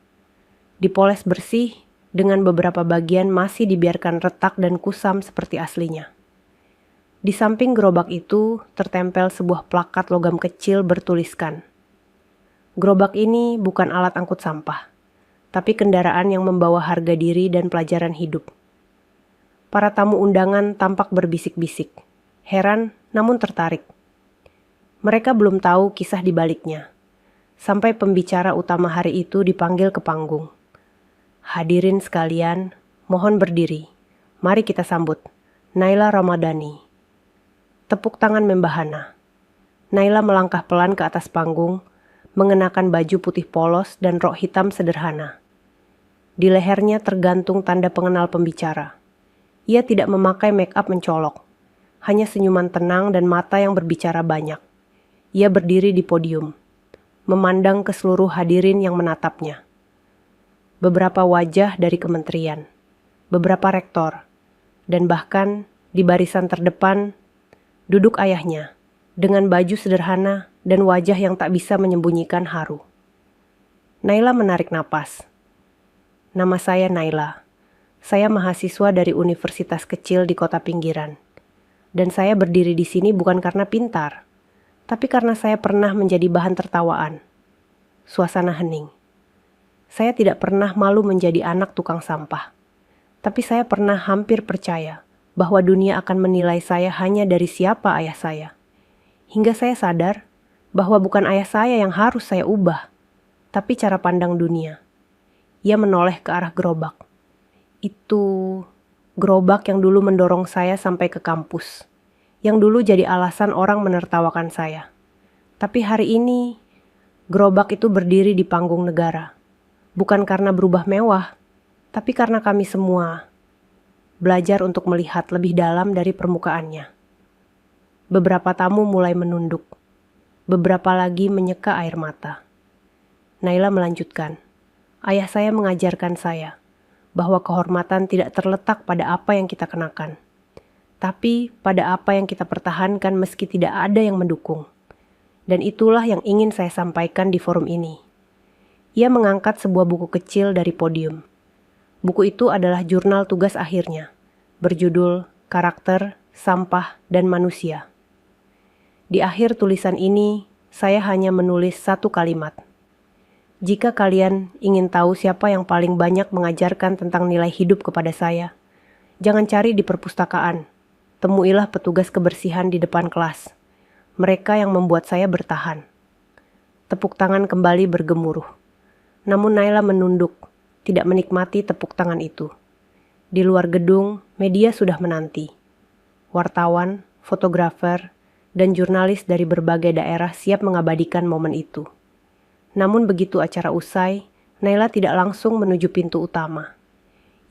Dipoles bersih, dengan beberapa bagian masih dibiarkan retak dan kusam seperti aslinya. Di samping gerobak itu tertempel sebuah plakat logam kecil bertuliskan, gerobak ini bukan alat angkut sampah, tapi kendaraan yang membawa harga diri dan pelajaran hidup. Para tamu undangan tampak berbisik-bisik. Heran namun tertarik. Mereka belum tahu kisah di baliknya. Sampai pembicara utama hari itu dipanggil ke panggung. Hadirin sekalian, mohon berdiri. Mari kita sambut Naila Ramadhani. Tepuk tangan membahana. Naila melangkah pelan ke atas panggung, mengenakan baju putih polos dan rok hitam sederhana. Di lehernya tergantung tanda pengenal pembicara. Ia tidak memakai make up mencolok. Hanya senyuman tenang dan mata yang berbicara banyak. Ia berdiri di podium, memandang ke seluruh hadirin yang menatapnya. Beberapa wajah dari kementerian, beberapa rektor, dan bahkan di barisan terdepan duduk ayahnya dengan baju sederhana dan wajah yang tak bisa menyembunyikan haru. Naila menarik napas. Nama saya Naila. Saya mahasiswa dari universitas kecil di kota pinggiran. Dan saya berdiri di sini bukan karena pintar, Tapi karena saya pernah menjadi bahan tertawaan, suasana hening. Saya tidak pernah malu menjadi anak tukang sampah. Tapi saya pernah hampir percaya bahwa dunia akan menilai saya hanya dari siapa ayah saya. Hingga saya sadar bahwa bukan ayah saya yang harus saya ubah, tapi cara pandang dunia. Ia menoleh ke arah gerobak. Itu gerobak yang dulu mendorong saya sampai ke kampus. Yang dulu jadi alasan orang menertawakan saya. Tapi hari ini, gerobak itu berdiri di panggung negara. Bukan karena berubah mewah, tapi karena kami semua belajar untuk melihat lebih dalam dari permukaannya. Beberapa tamu mulai menunduk. Beberapa lagi menyeka air mata. Naila melanjutkan, ayah saya mengajarkan saya bahwa kehormatan tidak terletak pada apa yang kita kenakan, tapi pada apa yang kita pertahankan meski tidak ada yang mendukung. Dan itulah yang ingin saya sampaikan di forum ini. Ia mengangkat sebuah buku kecil dari podium. Buku itu adalah jurnal tugas akhirnya, berjudul Karakter, Sampah, dan Manusia. Di akhir tulisan ini, saya hanya menulis satu kalimat. Jika kalian ingin tahu siapa yang paling banyak mengajarkan tentang nilai hidup kepada saya, jangan cari di perpustakaan. Temuilah petugas kebersihan di depan kelas. Mereka yang membuat saya bertahan. Tepuk tangan kembali bergemuruh. Namun Naila menunduk, tidak menikmati tepuk tangan itu. Di luar gedung, media sudah menanti. Wartawan, fotografer, dan jurnalis dari berbagai daerah siap mengabadikan momen itu. Namun begitu acara usai, Naila tidak langsung menuju pintu utama.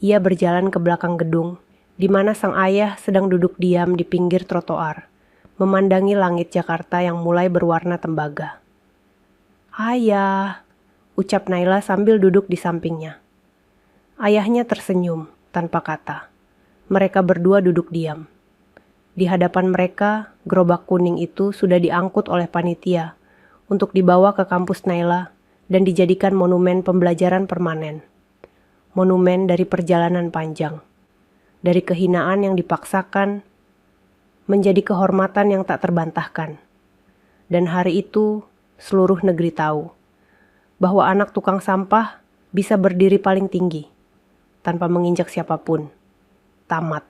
Ia berjalan ke belakang gedung, di mana sang ayah sedang duduk diam di pinggir trotoar, memandangi langit Jakarta yang mulai berwarna tembaga. "Ayah," ucap Naila sambil duduk di sampingnya. Ayahnya tersenyum tanpa kata. Mereka berdua duduk diam. Di hadapan mereka, gerobak kuning itu sudah diangkut oleh panitia untuk dibawa ke kampus Naila dan dijadikan monumen pembelajaran permanen. Monumen dari perjalanan panjang. Dari kehinaan yang dipaksakan menjadi kehormatan yang tak terbantahkan. Dan hari itu, seluruh negeri tahu bahwa anak tukang sampah bisa berdiri paling tinggi tanpa menginjak siapapun. Tamat.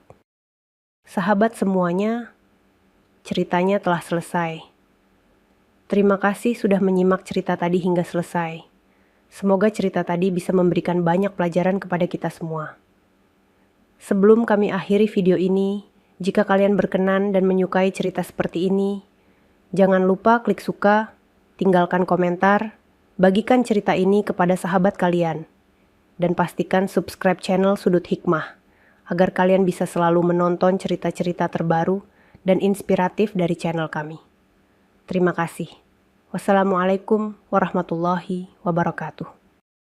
Sahabat semuanya, ceritanya telah selesai. Terima kasih sudah menyimak cerita tadi hingga selesai. Semoga cerita tadi bisa memberikan banyak pelajaran kepada kita semua. Sebelum kami akhiri video ini, jika kalian berkenan dan menyukai cerita seperti ini, jangan lupa klik suka, tinggalkan komentar, bagikan cerita ini kepada sahabat kalian, dan pastikan subscribe channel Sudut Hikmah, agar kalian bisa selalu menonton cerita-cerita terbaru dan inspiratif dari channel kami. Terima kasih. Wassalamualaikum warahmatullahi wabarakatuh.